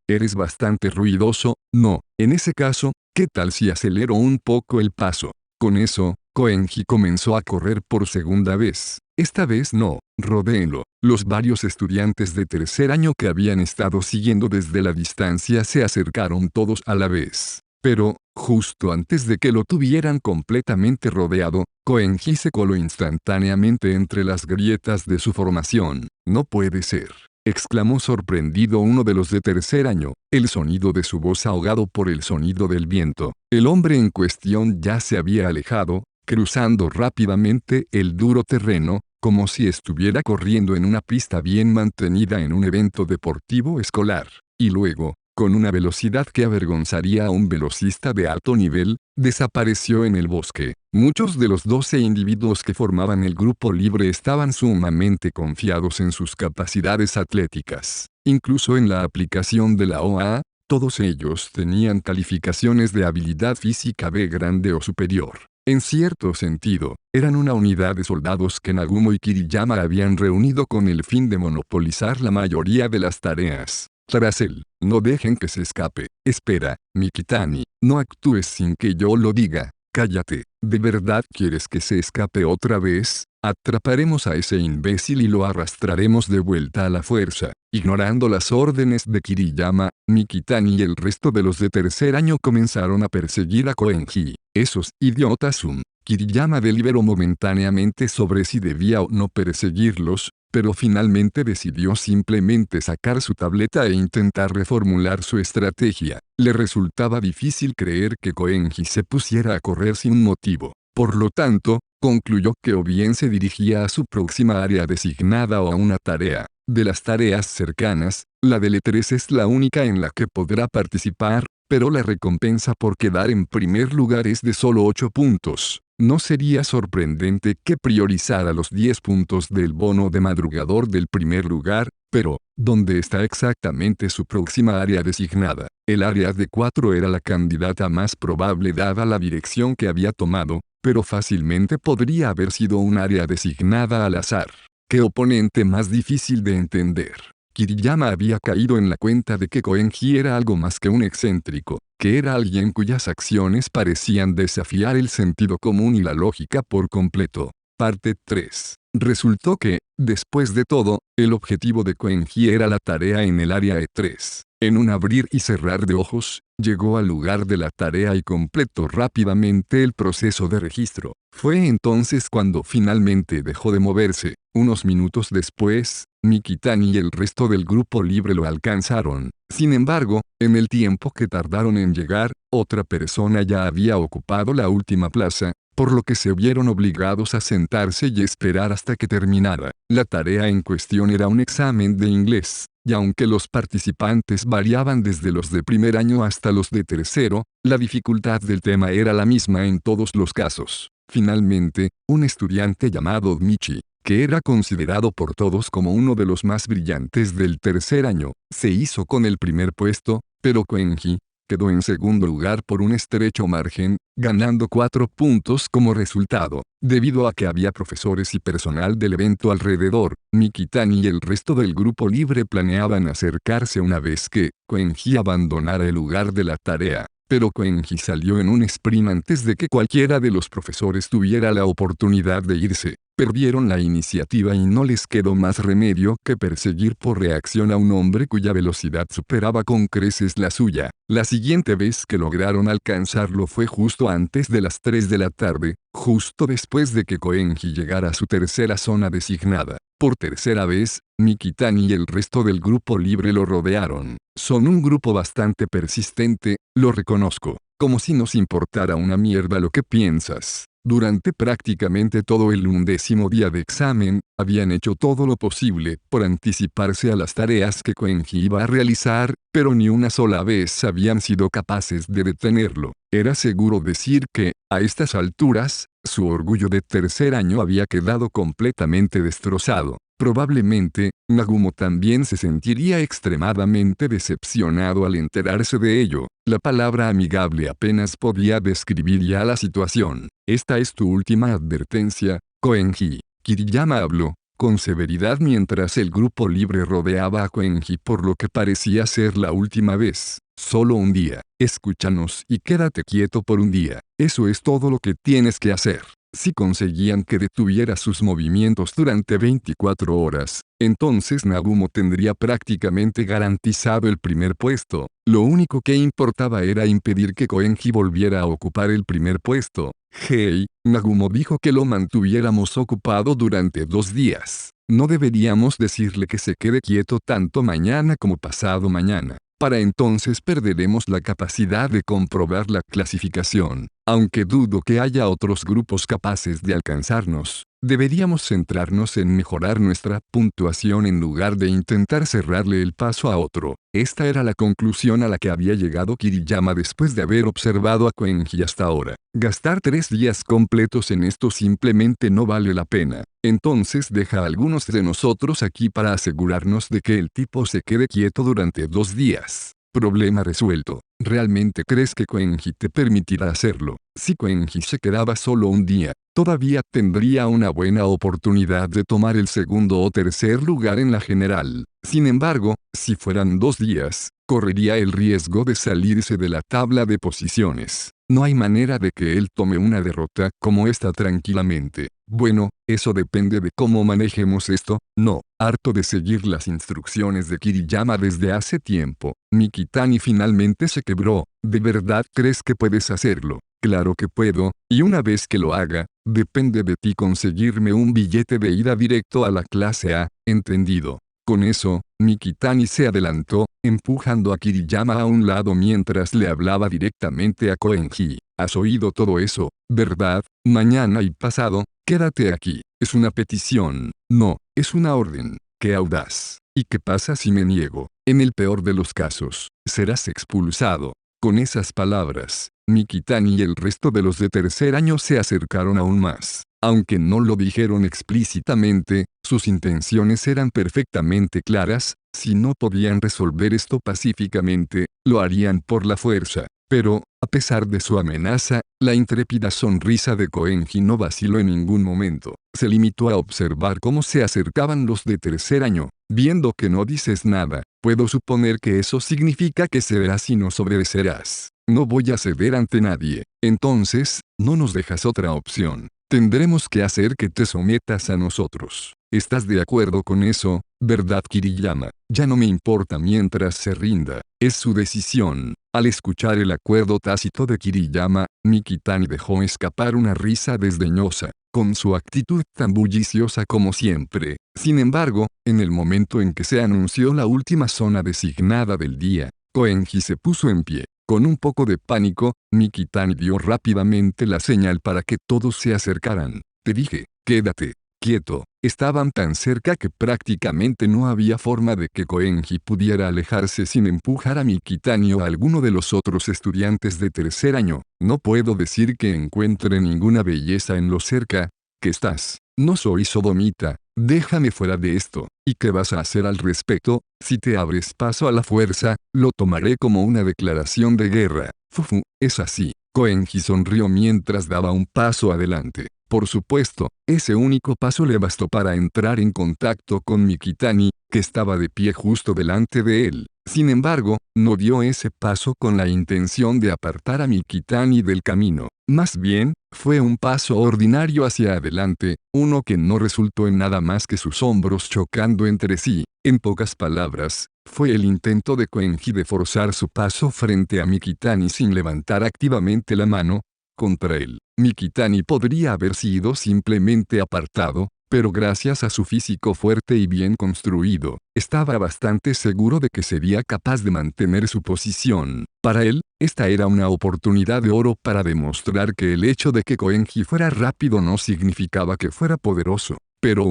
eres bastante ruidoso, ¿no? En ese caso, ¿qué tal si acelero un poco el paso? Con eso, Koenji comenzó a correr por segunda vez. Esta vez no, rodéenlo. Los varios estudiantes de tercer año que habían estado siguiendo desde la distancia se acercaron todos a la vez. Pero, justo antes de que lo tuvieran completamente rodeado, Koenji se coló instantáneamente entre las grietas de su formación. No puede ser, exclamó sorprendido uno de los de tercer año, el sonido de su voz ahogado por el sonido del viento. El hombre en cuestión ya se había alejado, cruzando rápidamente el duro terreno, como si estuviera corriendo en una pista bien mantenida en un evento deportivo escolar, y luego, con una velocidad que avergonzaría a un velocista de alto nivel, desapareció en el bosque. Muchos de los 12 individuos que formaban el grupo libre estaban sumamente confiados en sus capacidades atléticas. Incluso en la aplicación de la OAA, todos ellos tenían calificaciones de habilidad física B grande o superior. En cierto sentido, eran una unidad de soldados que Nagumo y Kiriyama habían reunido con el fin de monopolizar la mayoría de las tareas. Tras él, no dejen que se escape. Espera, Mikitani, no actúes sin que yo lo diga. Cállate, ¿de verdad quieres que se escape otra vez? Atraparemos a ese imbécil y lo arrastraremos de vuelta a la fuerza. Ignorando las órdenes de Kiriyama, Mikitani y el resto de los de tercer año comenzaron a perseguir a Koenji. Esos idiotas. Kiriyama deliberó momentáneamente sobre si debía o no perseguirlos, pero finalmente decidió simplemente sacar su tableta e intentar reformular su estrategia. Le resultaba difícil creer que Koenji se pusiera a correr sin motivo. Por lo tanto, concluyó que o bien se dirigía a su próxima área designada o a una tarea. De las tareas cercanas, la del E3 es la única en la que podrá participar, pero la recompensa por quedar en primer lugar es de solo 8 puntos. No sería sorprendente que priorizara los 10 puntos del bono de madrugador del primer lugar, pero, ¿dónde está exactamente su próxima área designada? El área de 4 era la candidata más probable dada la dirección que había tomado, pero fácilmente podría haber sido un área designada al azar. ¡Qué oponente más difícil de entender! Kiriyama había caído en la cuenta de que Koenji era algo más que un excéntrico, que era alguien cuyas acciones parecían desafiar el sentido común y la lógica por completo. Parte 3. Resultó que, después de todo, el objetivo de Koenji era la tarea en el área E3. En un abrir y cerrar de ojos, llegó al lugar de la tarea y completó rápidamente el proceso de registro. Fue entonces cuando finalmente dejó de moverse. Unos minutos después, Mikitani y el resto del grupo libre lo alcanzaron. Sin embargo, en el tiempo que tardaron en llegar, otra persona ya había ocupado la última plaza, por lo que se vieron obligados a sentarse y esperar hasta que terminara. La tarea en cuestión era un examen de inglés, y aunque los participantes variaban desde los de primer año hasta los de tercero, la dificultad del tema era la misma en todos los casos. Finalmente, un estudiante llamado Michi, que era considerado por todos como uno de los más brillantes del tercer año, se hizo con el primer puesto, pero Koenji quedó en segundo lugar por un estrecho margen, ganando 4 puntos como resultado. Debido a que había profesores y personal del evento alrededor, Mikitani y el resto del grupo libre planeaban acercarse una vez que Koenji abandonara el lugar de la tarea. Pero Koenji salió en un sprint antes de que cualquiera de los profesores tuviera la oportunidad de irse. Perdieron la iniciativa y no les quedó más remedio que perseguir por reacción a un hombre cuya velocidad superaba con creces la suya. La siguiente vez que lograron alcanzarlo fue justo antes de las 3 de la tarde, justo después de que Koenji llegara a su tercera zona designada. Por tercera vez, Mikitani y el resto del grupo libre lo rodearon. Son un grupo bastante persistente, lo reconozco. Como si nos importara una mierda lo que piensas. Durante prácticamente todo el 11º día de examen, habían hecho todo lo posible por anticiparse a las tareas que Koenji iba a realizar, pero ni una sola vez habían sido capaces de detenerlo. Era seguro decir que, a estas alturas, su orgullo de tercer año había quedado completamente destrozado. Probablemente, Nagumo también se sentiría extremadamente decepcionado al enterarse de ello. La palabra amigable apenas podía describir ya la situación. Esta es tu última advertencia, Koenji. Kiriyama habló, con severidad mientras el grupo libre rodeaba a Koenji por lo que parecía ser la última vez. Solo un día. Escúchanos y quédate quieto por un día. Eso es todo lo que tienes que hacer. Si conseguían que detuviera sus movimientos durante 24 horas, entonces Nagumo tendría prácticamente garantizado el primer puesto. Lo único que importaba era impedir que Koenji volviera a ocupar el primer puesto. Hey, Nagumo dijo que lo mantuviéramos ocupado durante 2 días. No deberíamos decirle que se quede quieto tanto mañana como pasado mañana. Para entonces perderemos la capacidad de comprobar la clasificación. Aunque dudo que haya otros grupos capaces de alcanzarnos, deberíamos centrarnos en mejorar nuestra puntuación en lugar de intentar cerrarle el paso a otro. Esta era la conclusión a la que había llegado Kiriyama después de haber observado a Koenji hasta ahora. Gastar 3 días completos en esto simplemente no vale la pena. Entonces deja a algunos de nosotros aquí para asegurarnos de que el tipo se quede quieto durante 2 días. Problema resuelto. ¿Realmente crees que Koenji te permitirá hacerlo? Si Koenji se quedaba solo un día, todavía tendría una buena oportunidad de tomar el segundo o tercer lugar en la general. Sin embargo, si fueran 2 días, correría el riesgo de salirse de la tabla de posiciones. No hay manera de que él tome una derrota como esta tranquilamente. Bueno, eso depende de cómo manejemos esto. No, harto de seguir las instrucciones de Kiriyama desde hace tiempo, Mikitani finalmente se quebró. ¿De verdad crees que puedes hacerlo? Claro que puedo, y una vez que lo haga, depende de ti conseguirme un billete de ida directo a la clase A, ¿entendido? Con eso, Mikitani se adelantó, empujando a Kiriyama a un lado mientras le hablaba directamente a Koenji. ¿Has oído todo eso, verdad? Mañana y pasado, quédate aquí. Es una petición. No, es una orden. ¡Qué audaz! ¿Y qué pasa si me niego? En el peor de los casos, serás expulsado. Con esas palabras, Mikitani y el resto de los de tercer año se acercaron aún más. Aunque no lo dijeron explícitamente, sus intenciones eran perfectamente claras. Si no podían resolver esto pacíficamente, lo harían por la fuerza. Pero, a pesar de su amenaza, la intrépida sonrisa de Koenji no vaciló en ningún momento. Se limitó a observar cómo se acercaban los de tercer año. Viendo que no dices nada, puedo suponer que eso significa que cederás y nos obedecerás. No voy a ceder ante nadie. Entonces, no nos dejas otra opción. Tendremos que hacer que te sometas a nosotros. ¿Estás de acuerdo con eso, verdad Kiriyama? Ya no me importa mientras se rinda. Es su decisión. Al escuchar el acuerdo tácito de Kiriyama, Mikitani dejó escapar una risa desdeñosa, con su actitud tan bulliciosa como siempre. Sin embargo, en el momento en que se anunció la última zona designada del día, Koenji se puso en pie. Con un poco de pánico, Mikitani dio rápidamente la señal para que todos se acercaran. Te dije, quédate quieto. Estaban tan cerca que prácticamente no había forma de que Koenji pudiera alejarse sin empujar a Mikitani o a alguno de los otros estudiantes de tercer año. No puedo decir que encuentre ninguna belleza en lo cerca que estás. No soy sodomita. Déjame fuera de esto. ¿Y qué vas a hacer al respecto? Si te abres paso a la fuerza, lo tomaré como una declaración de guerra. Fufu, es así. Koenji sonrió mientras daba un paso adelante. Por supuesto, ese único paso le bastó para entrar en contacto con Mikitani, que estaba de pie justo delante de él. Sin embargo, no dio ese paso con la intención de apartar a Mikitani del camino. Más bien, fue un paso ordinario hacia adelante, uno que no resultó en nada más que sus hombros chocando entre sí. En pocas palabras, fue el intento de Koenji de forzar su paso frente a Mikitani sin levantar activamente la mano contra él. Mikitani podría haber sido simplemente apartado, pero gracias a su físico fuerte y bien construido, estaba bastante seguro de que sería capaz de mantener su posición. Para él, esta era una oportunidad de oro para demostrar que el hecho de que Koenji fuera rápido no significaba que fuera poderoso. Pero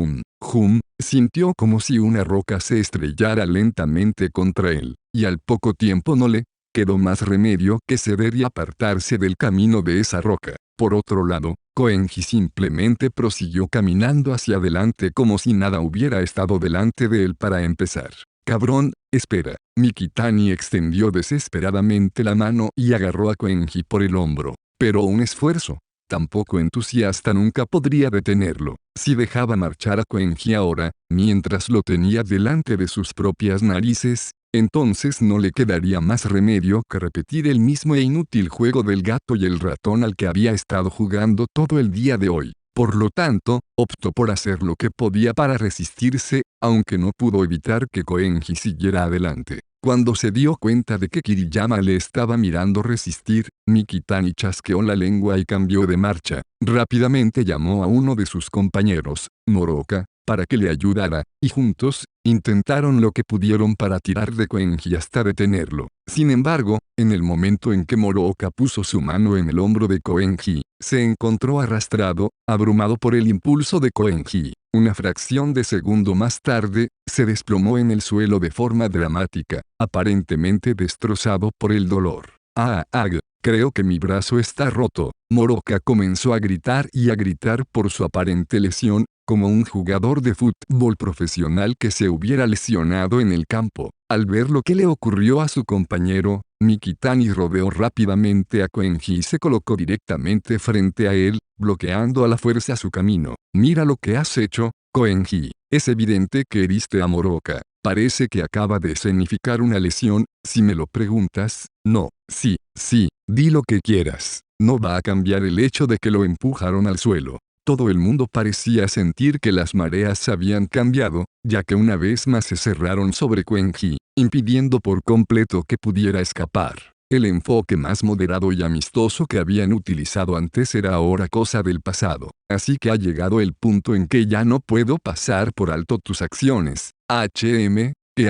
sintió como si una roca se estrellara lentamente contra él, y al poco tiempo no le quedó más remedio que ceder y apartarse del camino de esa roca. Por otro lado, Koenji simplemente prosiguió caminando hacia adelante como si nada hubiera estado delante de él para empezar. Cabrón, espera. Mikitani extendió desesperadamente la mano y agarró a Koenji por el hombro. Pero un esfuerzo tampoco entusiasta nunca podría detenerlo. Si dejaba marchar a Koenji ahora, mientras lo tenía delante de sus propias narices, entonces no le quedaría más remedio que repetir el mismo e inútil juego del gato y el ratón al que había estado jugando todo el día de hoy. Por lo tanto, optó por hacer lo que podía para resistirse, aunque no pudo evitar que Koenji siguiera adelante. Cuando se dio cuenta de que Kiriyama le estaba mirando resistir, Mikitani chasqueó la lengua y cambió de marcha. Rápidamente llamó a uno de sus compañeros, Moroka, para que le ayudara, y juntos, intentaron lo que pudieron para tirar de Koenji hasta detenerlo. Sin embargo, en el momento en que Moroka puso su mano en el hombro de Koenji, se encontró arrastrado, abrumado por el impulso de Koenji. Una fracción de segundo más tarde, se desplomó en el suelo de forma dramática, aparentemente destrozado por el dolor. Creo que mi brazo está roto. Moroka comenzó a gritar por su aparente lesión, como un jugador de fútbol profesional que se hubiera lesionado en el campo. Al ver lo que le ocurrió a su compañero, Mikitani rodeó rápidamente a Koenji y se colocó directamente frente a él, bloqueando a la fuerza su camino. «Mira lo que has hecho, Koenji. Es evidente que heriste a Moroka. Parece que acaba de escenificar una lesión, si me lo preguntas. No, sí, di lo que quieras. No va a cambiar el hecho de que lo empujaron al suelo». Todo el mundo parecía sentir que las mareas habían cambiado, ya que una vez más se cerraron sobre Koenji, impidiendo por completo que pudiera escapar. El enfoque más moderado y amistoso que habían utilizado antes era ahora cosa del pasado. Así que ha llegado el punto en que ya no puedo pasar por alto tus acciones. ¿Qué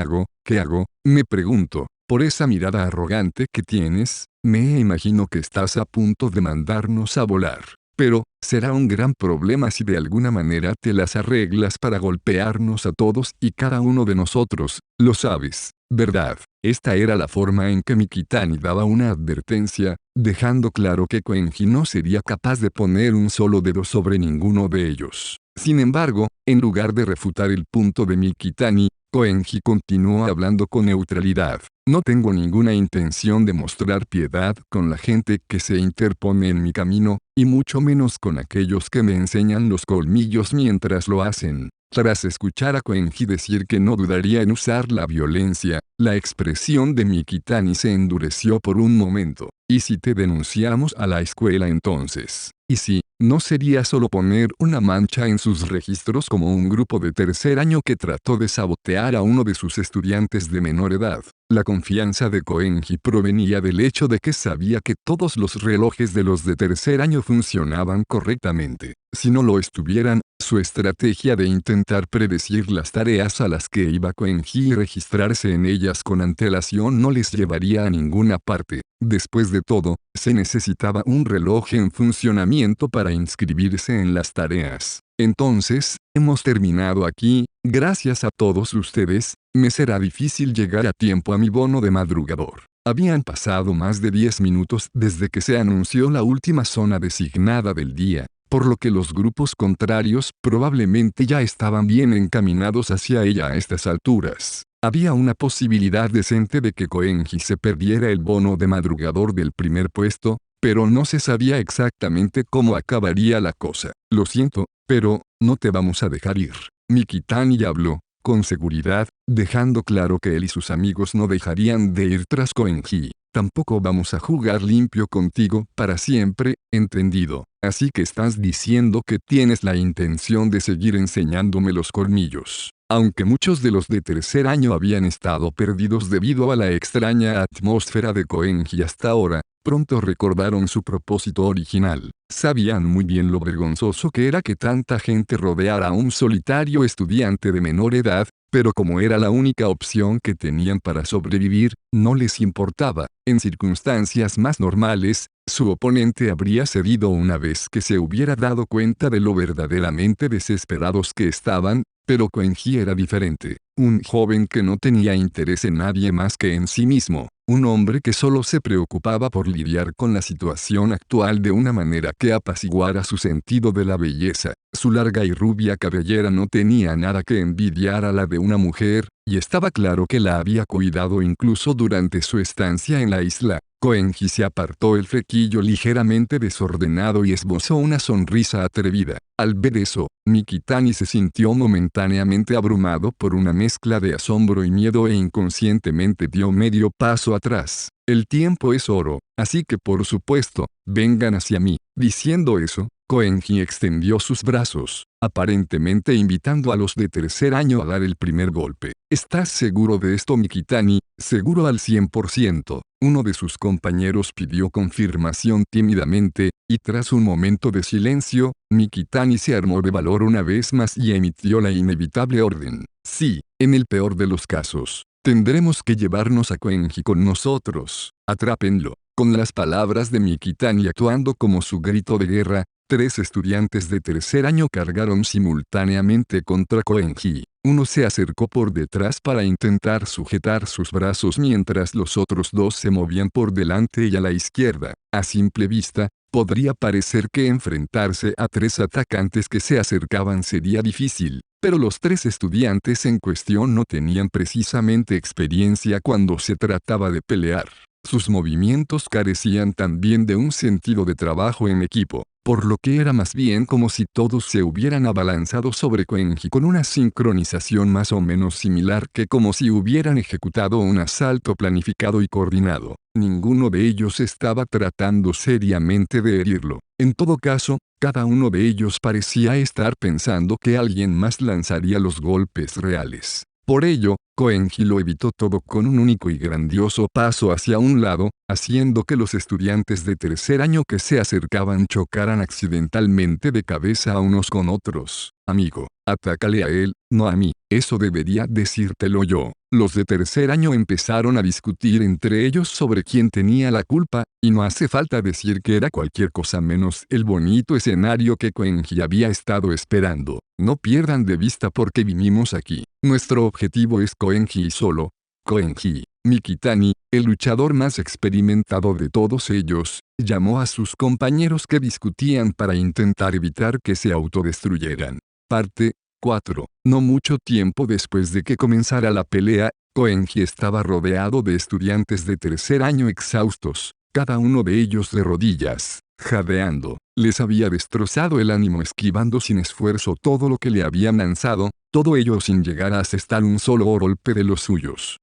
hago? Me pregunto. Por esa mirada arrogante que tienes, me imagino que estás a punto de mandarnos a volar. Pero, será un gran problema si de alguna manera te las arreglas para golpearnos a todos y cada uno de nosotros, lo sabes, ¿verdad? Esta era la forma en que Mikitani daba una advertencia, dejando claro que Koenji no sería capaz de poner un solo dedo sobre ninguno de ellos. Sin embargo, en lugar de refutar el punto de Mikitani, Koenji continuó hablando con neutralidad. No tengo ninguna intención de mostrar piedad con la gente que se interpone en mi camino, y mucho menos con aquellos que me enseñan los colmillos mientras lo hacen. Tras escuchar a Koenji decir que no dudaría en usar la violencia, la expresión de Mikitani se endureció por un momento. ¿Y si te denunciamos a la escuela entonces? ¿Y si, no sería solo poner una mancha en sus registros como un grupo de tercer año que trató de sabotear a uno de sus estudiantes de menor edad? La confianza de Koenji provenía del hecho de que sabía que todos los relojes de los de tercer año funcionaban correctamente. Si no lo estuvieran, su estrategia de intentar predecir las tareas a las que iba Koenji y registrarse en ellas con antelación no les llevaría a ninguna parte. Después de todo, se necesitaba un reloj en funcionamiento para inscribirse en las tareas. Entonces, hemos terminado aquí. Gracias a todos ustedes, me será difícil llegar a tiempo a mi bono de madrugador. Habían pasado más de 10 minutos desde que se anunció la última zona designada del día, por lo que los grupos contrarios probablemente ya estaban bien encaminados hacia ella a estas alturas. Había una posibilidad decente de que Koenji se perdiera el bono de madrugador del primer puesto, pero no se sabía exactamente cómo acabaría la cosa. Lo siento, pero no te vamos a dejar ir. Mikitani habló, con seguridad, dejando claro que él y sus amigos no dejarían de ir tras Koenji. Tampoco vamos a jugar limpio contigo para siempre, ¿entendido? Así que estás diciendo que tienes la intención de seguir enseñándome los colmillos. Aunque muchos de los de tercer año habían estado perdidos debido a la extraña atmósfera de Koenji hasta ahora, pronto recordaron su propósito original. Sabían muy bien lo vergonzoso que era que tanta gente rodeara a un solitario estudiante de menor edad, pero como era la única opción que tenían para sobrevivir, no les importaba. En circunstancias más normales, su oponente habría cedido una vez que se hubiera dado cuenta de lo verdaderamente desesperados que estaban, pero Koenji era diferente. Un joven que no tenía interés en nadie más que en sí mismo. Un hombre que solo se preocupaba por lidiar con la situación actual de una manera que apaciguara su sentido de la belleza. Su larga y rubia cabellera no tenía nada que envidiar a la de una mujer, y estaba claro que la había cuidado incluso durante su estancia en la isla. Koenji se apartó el flequillo ligeramente desordenado y esbozó una sonrisa atrevida. Al ver eso, Mikitani se sintió momentáneamente abrumado por una mezcla de asombro y miedo e inconscientemente dio medio paso atrás. El tiempo es oro, así que por supuesto, vengan hacia mí. Diciendo eso, Koenji extendió sus brazos, aparentemente invitando a los de tercer año a dar el primer golpe. ¿Estás seguro de esto, Mikitani? Seguro al 100%. Uno de sus compañeros pidió confirmación tímidamente, y tras un momento de silencio, Mikitani se armó de valor una vez más y emitió la inevitable orden. Sí, en el peor de los casos, tendremos que llevarnos a Koenji con nosotros. Atrápenlo. Con las palabras de Mikitani actuando como su grito de guerra, 3 estudiantes de tercer año cargaron simultáneamente contra Koenji. Uno se acercó por detrás para intentar sujetar sus brazos mientras los otros 2 se movían por delante y a la izquierda. A simple vista, Podría parecer que enfrentarse a 3 atacantes que se acercaban sería difícil, pero los 3 estudiantes en cuestión no tenían precisamente experiencia cuando se trataba de pelear. Sus movimientos carecían también de un sentido de trabajo en equipo, por lo que era más bien como si todos se hubieran abalanzado sobre Koenji con una sincronización más o menos similar que como si hubieran ejecutado un asalto planificado y coordinado. Ninguno de ellos estaba tratando seriamente de herirlo. En todo caso, cada uno de ellos parecía estar pensando que alguien más lanzaría los golpes reales. Por ello, Koenji lo evitó todo con un único y grandioso paso hacia un lado, haciendo que los estudiantes de tercer año que se acercaban chocaran accidentalmente de cabeza a unos con otros. Amigo, atácale a él, no a mí, eso debería decírtelo yo. Los de tercer año empezaron a discutir entre ellos sobre quién tenía la culpa, y no hace falta decir que era cualquier cosa menos el bonito escenario que Koenji había estado esperando. No pierdan de vista por qué vinimos aquí. Nuestro objetivo es Koenji y solo Koenji. Mikitani, el luchador más experimentado de todos ellos, llamó a sus compañeros que discutían para intentar evitar que se autodestruyeran. Parte 4. No mucho tiempo después de que comenzara la pelea, Koenji estaba rodeado de estudiantes de tercer año exhaustos, cada uno de ellos de rodillas, jadeando. Les había destrozado el ánimo esquivando sin esfuerzo todo lo que le habían lanzado, todo ello sin llegar a asestar un solo golpe de los suyos.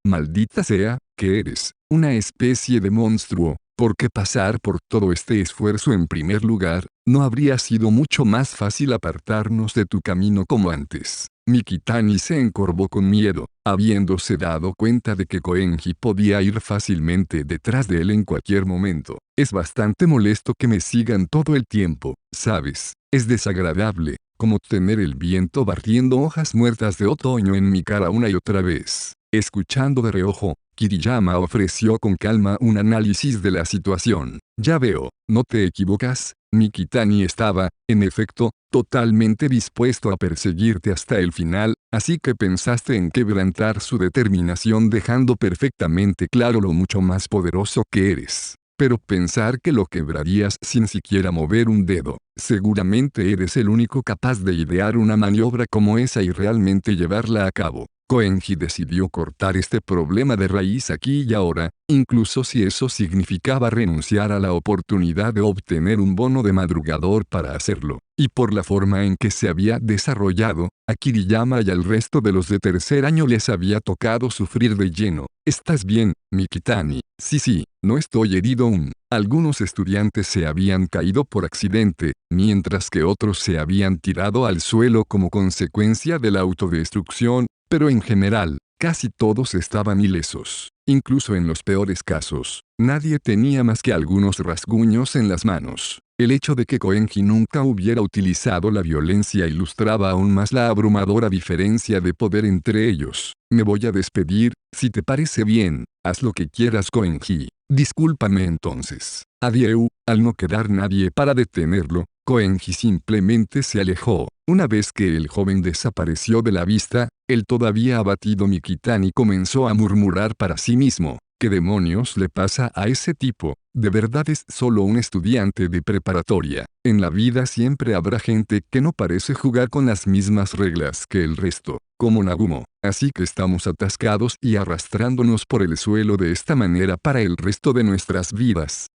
Maldita sea, que eres una especie de monstruo, porque pasar por todo este esfuerzo en primer lugar, no habría sido mucho más fácil apartarnos de tu camino como antes. Mikitani se encorvó con miedo, habiéndose dado cuenta de que Koenji podía ir fácilmente detrás de él en cualquier momento. Es bastante molesto que me sigan todo el tiempo, ¿sabes? Es desagradable, como tener el viento barriendo hojas muertas de otoño en mi cara una y otra vez. Escuchando de reojo, Kiriyama ofreció con calma un análisis de la situación. Ya veo, no te equivocas, Mikitani estaba, en efecto, totalmente dispuesto a perseguirte hasta el final, así que pensaste en quebrantar su determinación dejando perfectamente claro lo mucho más poderoso que eres. Pero pensar que lo quebrarías sin siquiera mover un dedo. Seguramente eres el único capaz de idear una maniobra como esa y realmente llevarla a cabo. Koenji decidió cortar este problema de raíz aquí y ahora, incluso si eso significaba renunciar a la oportunidad de obtener un bono de madrugador para hacerlo. Y por la forma en que se había desarrollado, a Kiriyama y al resto de los de tercer año les había tocado sufrir de lleno. ¿Estás bien, Mikitani? Sí, no estoy herido aún. Algunos estudiantes se habían caído por accidente, mientras que otros se habían tirado al suelo como consecuencia de la autodestrucción, pero en general, casi todos estaban ilesos. Incluso en los peores casos, nadie tenía más que algunos rasguños en las manos. El hecho de que Koenji nunca hubiera utilizado la violencia ilustraba aún más la abrumadora diferencia de poder entre ellos. Me voy a despedir, si te parece bien, haz lo que quieras Koenji. Discúlpame entonces. Adieu. Al no quedar nadie para detenerlo, Koenji simplemente se alejó. Una vez que el joven desapareció de la vista, el todavía abatido Mikitani comenzó a murmurar para sí mismo. ¿Qué demonios le pasa a ese tipo? De verdad es solo un estudiante de preparatoria. En la vida siempre habrá gente que no parece jugar con las mismas reglas que el resto, como Nagumo. Así que estamos atascados y arrastrándonos por el suelo de esta manera para el resto de nuestras vidas.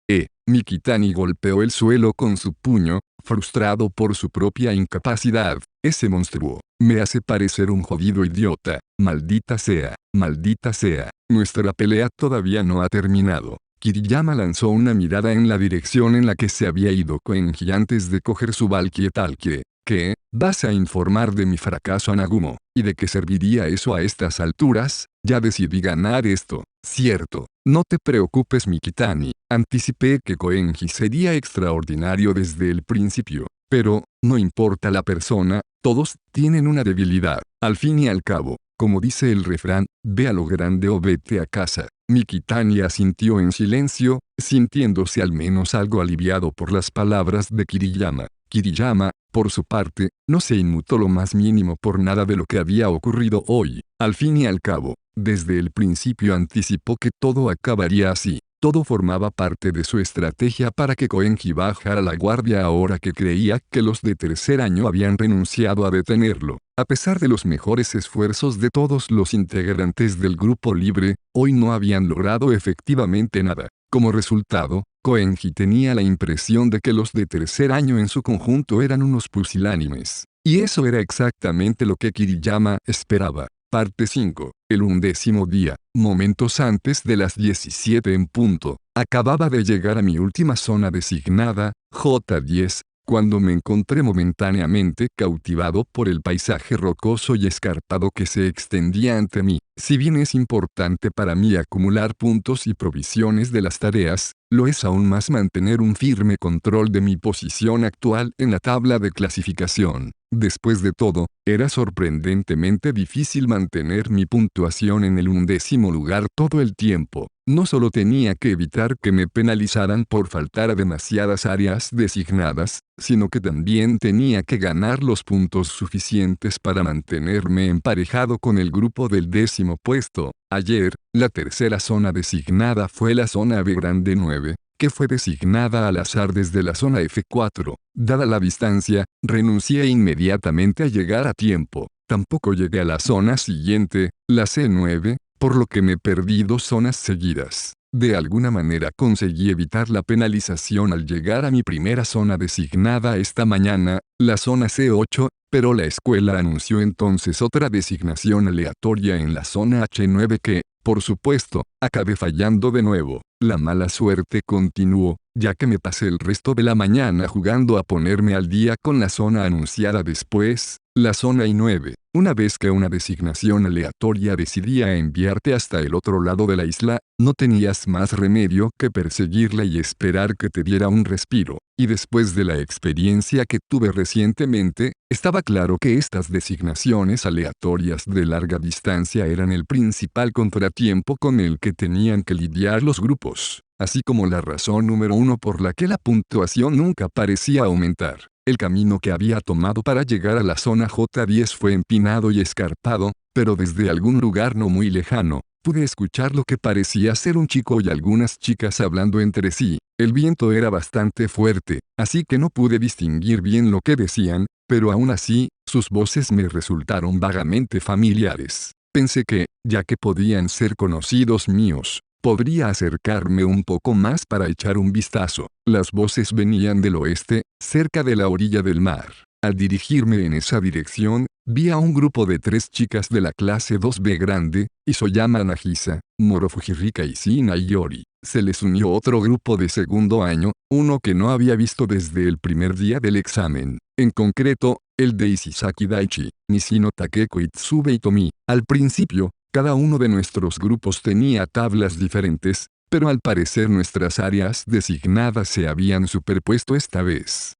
Mikitani golpeó el suelo con su puño, frustrado por su propia incapacidad. Ese monstruo me hace parecer un jodido idiota. Maldita sea, maldita sea. Nuestra pelea todavía no ha terminado. Kiriyama lanzó una mirada en la dirección en la que se había ido Koenji antes de coger su Valkyrie. ¿Qué? ¿Vas a informar de mi fracaso a Nagumo? ¿Y de qué serviría eso a estas alturas? Ya decidí ganar esto. Cierto. No te preocupes Mikitani. Anticipé que Koenji sería extraordinario desde el principio. Pero, no importa la persona, todos tienen una debilidad. Al fin y al cabo, como dice el refrán, ve a lo grande o vete a casa. Mikitani asintió en silencio, sintiéndose al menos algo aliviado por las palabras de Kiriyama. Kiriyama, por su parte, no se inmutó lo más mínimo por nada de lo que había ocurrido hoy. Al fin y al cabo, desde el principio anticipó que todo acabaría así. Todo formaba parte de su estrategia para que Koenji bajara la guardia ahora que creía que los de tercer año habían renunciado a detenerlo. A pesar de los mejores esfuerzos de todos los integrantes del grupo libre, hoy no habían logrado efectivamente nada. Como resultado, Koenji tenía la impresión de que los de tercer año en su conjunto eran unos pusilánimes. Y eso era exactamente lo que Kiriyama esperaba. Parte 5. El 11º día, momentos antes de las 17 en punto, acababa de llegar a mi última zona designada, J10, cuando me encontré momentáneamente cautivado por el paisaje rocoso y escarpado que se extendía ante mí. Si bien es importante para mí acumular puntos y provisiones de las tareas, lo es aún más mantener un firme control de mi posición actual en la tabla de clasificación. Después de todo, era sorprendentemente difícil mantener mi puntuación en el 11º lugar todo el tiempo. No solo tenía que evitar que me penalizaran por faltar a demasiadas áreas designadas, sino que también tenía que ganar los puntos suficientes para mantenerme emparejado con el grupo del 10º puesto. Ayer, la tercera zona designada fue la zona B grande 9, que fue designada al azar desde la zona F4. Dada la distancia, renuncié inmediatamente a llegar a tiempo. Tampoco llegué a la zona siguiente, la C9, por lo que me perdí 2 zonas seguidas. De alguna manera conseguí evitar la penalización al llegar a mi primera zona designada esta mañana, la zona C8, pero la escuela anunció entonces otra designación aleatoria en la zona H9 que, por supuesto, acabé fallando de nuevo. La mala suerte continuó, ya que me pasé el resto de la mañana jugando a ponerme al día con la zona anunciada después, la zona I9. Una vez que una designación aleatoria decidía enviarte hasta el otro lado de la isla, no tenías más remedio que perseguirla y esperar que te diera un respiro. Y después de la experiencia que tuve recientemente, estaba claro que estas designaciones aleatorias de larga distancia eran el principal contratiempo con el que tenían que lidiar los grupos, así como la razón número 1 por la que la puntuación nunca parecía aumentar. El camino que había tomado para llegar a la zona J10 fue empinado y escarpado, pero desde algún lugar no muy lejano, pude escuchar lo que parecía ser un chico y algunas chicas hablando entre sí. El viento era bastante fuerte, así que no pude distinguir bien lo que decían, pero aún así, sus voces me resultaron vagamente familiares. Pensé que, ya que podían ser conocidos míos, podría acercarme un poco más para echar un vistazo. Las voces venían del oeste, cerca de la orilla del mar. Al dirigirme en esa dirección, vi a un grupo de 3 chicas de la clase 2B grande, Isoyama Nagisa, Moro Fujirika y Shina Iori. Se les unió otro grupo de segundo año, uno que no había visto desde el primer día del examen. En concreto, el de Ishisaki Daichi, Nishino Takeko y Tsube Itomi. Al principio, cada uno de nuestros grupos tenía tablas diferentes, pero al parecer nuestras áreas designadas se habían superpuesto esta vez.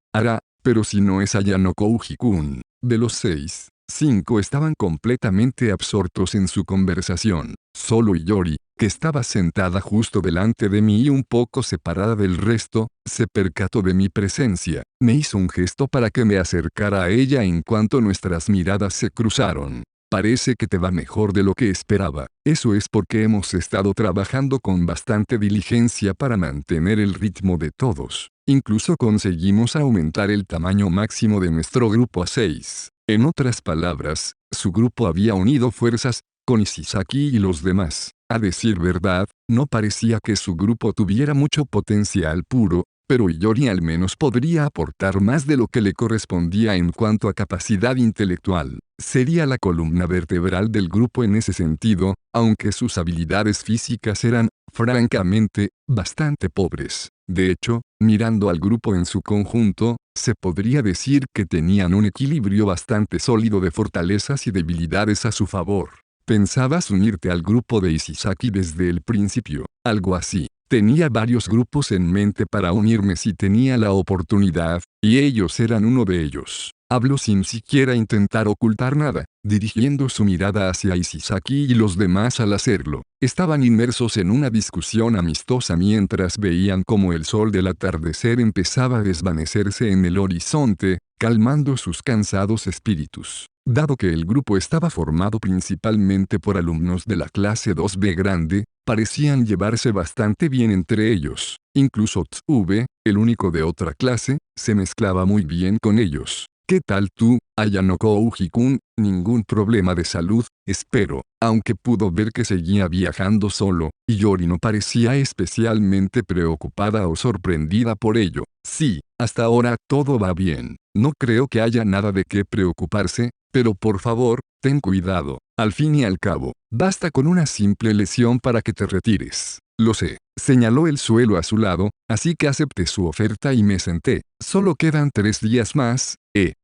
Pero si no es Ayano Kouji-kun. De los 6, 5 estaban completamente absortos en su conversación. Solo Iori, que estaba sentada justo delante de mí y un poco separada del resto, se percató de mi presencia. Me hizo un gesto para que me acercara a ella en cuanto nuestras miradas se cruzaron. Parece que te va mejor de lo que esperaba. Eso es porque hemos estado trabajando con bastante diligencia para mantener el ritmo de todos. Incluso conseguimos aumentar el tamaño máximo de nuestro grupo a 6. En otras palabras, su grupo había unido fuerzas, con Ishisaki y los demás. A decir verdad, no parecía que su grupo tuviera mucho potencial puro, pero Iori al menos podría aportar más de lo que le correspondía en cuanto a capacidad intelectual. Sería la columna vertebral del grupo en ese sentido, aunque sus habilidades físicas eran, francamente, bastante pobres. De hecho, mirando al grupo en su conjunto, se podría decir que tenían un equilibrio bastante sólido de fortalezas y debilidades a su favor. ¿Pensabas unirte al grupo de Ishisaki desde el principio? Algo así. Tenía varios grupos en mente para unirme si tenía la oportunidad, y ellos eran uno de ellos. Habló sin siquiera intentar ocultar nada, dirigiendo su mirada hacia Ishisaki y los demás al hacerlo. Estaban inmersos en una discusión amistosa mientras veían cómo el sol del atardecer empezaba a desvanecerse en el horizonte, calmando sus cansados espíritus. Dado que el grupo estaba formado principalmente por alumnos de la clase 2B grande, parecían llevarse bastante bien entre ellos. Incluso Tsube, el único de otra clase, se mezclaba muy bien con ellos. ¿Qué tal tú, Ayano Kouji-kun? Ningún problema de salud, espero. Aunque pudo ver que seguía viajando solo, y Yori no parecía especialmente preocupada o sorprendida por ello. Sí, hasta ahora todo va bien. No creo que haya nada de qué preocuparse, pero por favor, ten cuidado. Al fin y al cabo, basta con una simple lesión para que te retires. Lo sé. Señaló el suelo a su lado, así que acepté su oferta y me senté. Solo quedan 3 días más,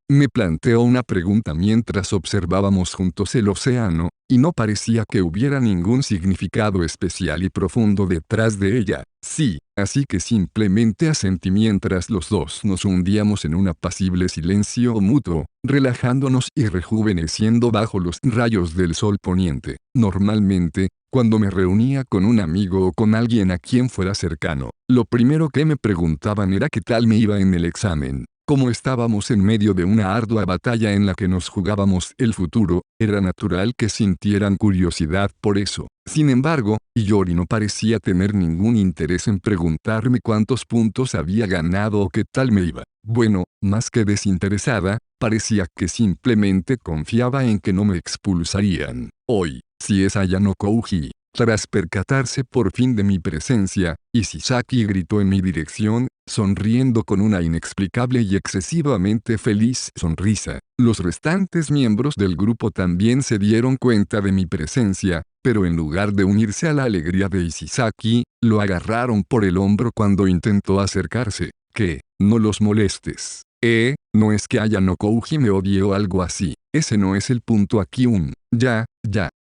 me planteó una pregunta mientras observábamos juntos el océano, y no parecía que hubiera ningún significado especial y profundo detrás de ella. Sí, así que simplemente asentí mientras los dos nos hundíamos en un apacible silencio mutuo, relajándonos y rejuveneciendo bajo los rayos del sol poniente. Normalmente, cuando me reunía con un amigo o con alguien a quien fuera cercano, lo primero que me preguntaban era qué tal me iba en el examen. Como estábamos en medio de una ardua batalla en la que nos jugábamos el futuro, era natural que sintieran curiosidad por eso. Sin embargo, Yori no parecía tener ningún interés en preguntarme cuántos puntos había ganado o qué tal me iba. Bueno, más que desinteresada, parecía que simplemente confiaba en que no me expulsarían. Hoy, si es Ayano Kouji. Tras percatarse por fin de mi presencia, Ishisaki gritó en mi dirección, sonriendo con una inexplicable y excesivamente feliz sonrisa. Los restantes miembros del grupo también se dieron cuenta de mi presencia, pero en lugar de unirse a la alegría de Ishisaki, lo agarraron por el hombro cuando intentó acercarse. ¿Qué? No los molestes. No es que Ayano Kouji me odie o algo así. Ese no es el punto aquí. Ya.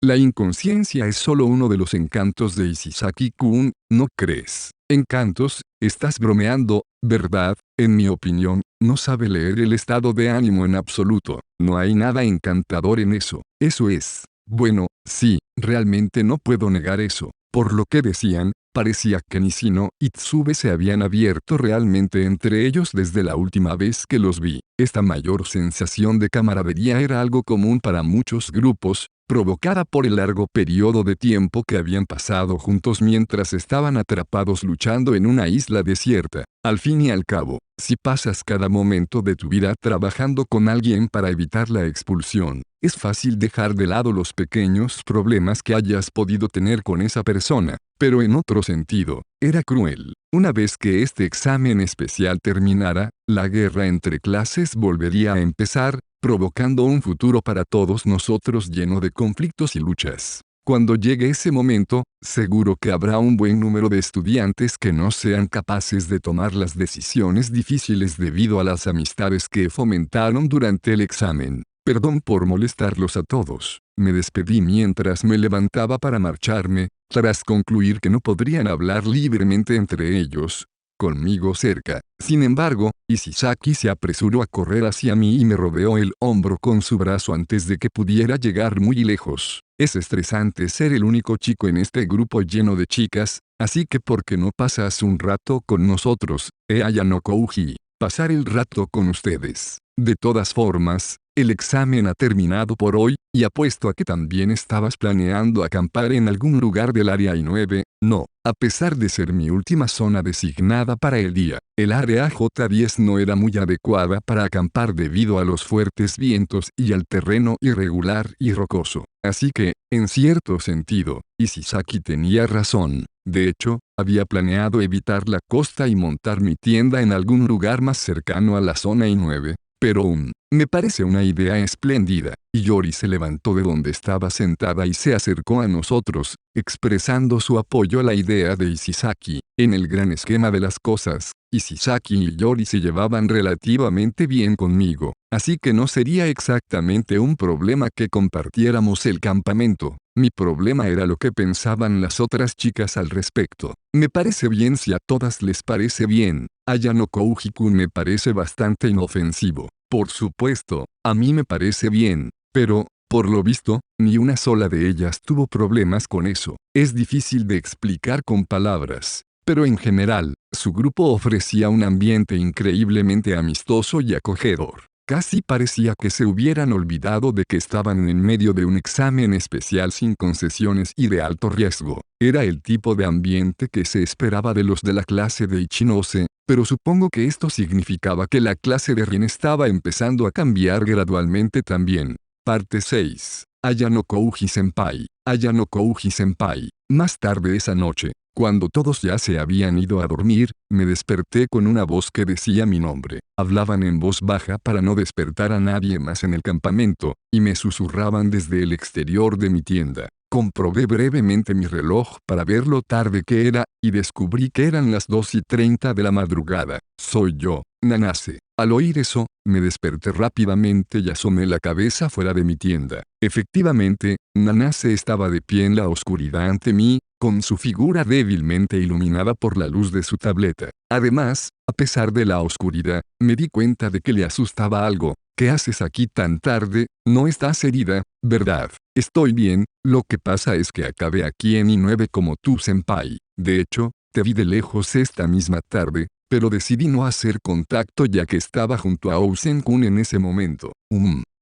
La inconsciencia es solo uno de los encantos de Ishisaki-kun, ¿no crees? Encantos, estás bromeando, ¿verdad? En mi opinión, no sabe leer el estado de ánimo en absoluto. No hay nada encantador en eso. Eso es. Bueno, sí, realmente no puedo negar eso. Por lo que decían, parecía que Nishino y Tsube se habían abierto realmente entre ellos desde la última vez que los vi. Esta mayor sensación de camaradería era algo común para muchos grupos, provocada por el largo periodo de tiempo que habían pasado juntos mientras estaban atrapados luchando en una isla desierta. Al fin y al cabo, si pasas cada momento de tu vida trabajando con alguien para evitar la expulsión, es fácil dejar de lado los pequeños problemas que hayas podido tener con esa persona. Pero en otro sentido, era cruel. Una vez que este examen especial terminara, la guerra entre clases volvería a empezar, provocando un futuro para todos nosotros lleno de conflictos y luchas. Cuando llegue ese momento, seguro que habrá un buen número de estudiantes que no sean capaces de tomar las decisiones difíciles debido a las amistades que fomentaron durante el examen. Perdón por molestarlos a todos. Me despedí mientras me levantaba para marcharme, tras concluir que no podrían hablar libremente entre ellos, conmigo cerca. Sin embargo, Ishisaki se apresuró a correr hacia mí y me rodeó el hombro con su brazo antes de que pudiera llegar muy lejos. Es estresante ser el único chico en este grupo lleno de chicas, así que ¿por qué no pasas un rato con nosotros, Ayano Kouji? Pasar el rato con ustedes. De todas formas, el examen ha terminado por hoy, y apuesto a que también estabas planeando acampar en algún lugar del área I9, no. A pesar de ser mi última zona designada para el día, el área J10 no era muy adecuada para acampar debido a los fuertes vientos y al terreno irregular y rocoso. Así que, en cierto sentido, Ishisaki tenía razón. De hecho, había planeado evitar la costa y montar mi tienda en algún lugar más cercano a la zona I9. Pero me parece una idea espléndida. Y Yori se levantó de donde estaba sentada y se acercó a nosotros, expresando su apoyo a la idea de Ishisaki. En el gran esquema de las cosas, Ishisaki y Yori se llevaban relativamente bien conmigo, así que no sería exactamente un problema que compartiéramos el campamento. Mi problema era lo que pensaban las otras chicas al respecto. Me parece bien si a todas les parece bien. Ayano Kouji-kun me parece bastante inofensivo. Por supuesto, a mí me parece bien, pero, por lo visto, ni una sola de ellas tuvo problemas con eso. Es difícil de explicar con palabras, pero en general, su grupo ofrecía un ambiente increíblemente amistoso y acogedor. Casi parecía que se hubieran olvidado de que estaban en medio de un examen especial sin concesiones y de alto riesgo. Era el tipo de ambiente que se esperaba de los de la clase de Ichinose, pero supongo que esto significaba que la clase de Rin estaba empezando a cambiar gradualmente también. Parte 6. Ayano Kouji-senpai. Ayano Kouji-senpai. Más tarde esa noche, cuando todos ya se habían ido a dormir, me desperté con una voz que decía mi nombre. Hablaban en voz baja para no despertar a nadie más en el campamento, y me susurraban desde el exterior de mi tienda. Comprobé brevemente mi reloj para ver lo tarde que era, y descubrí que eran las 2:30 de la madrugada. Soy yo, Nanase. Al oír eso, me desperté rápidamente y asomé la cabeza fuera de mi tienda. Efectivamente, Nanase estaba de pie en la oscuridad ante mí, con su figura débilmente iluminada por la luz de su tableta. Además, a pesar de la oscuridad, me di cuenta de que le asustaba algo. ¿Qué haces aquí tan tarde? No estás herida, ¿verdad? Estoy bien, lo que pasa es que acabé aquí en I9 como tú, senpai. De hecho, te vi de lejos esta misma tarde, pero decidí no hacer contacto ya que estaba junto a Ousen-kun en ese momento.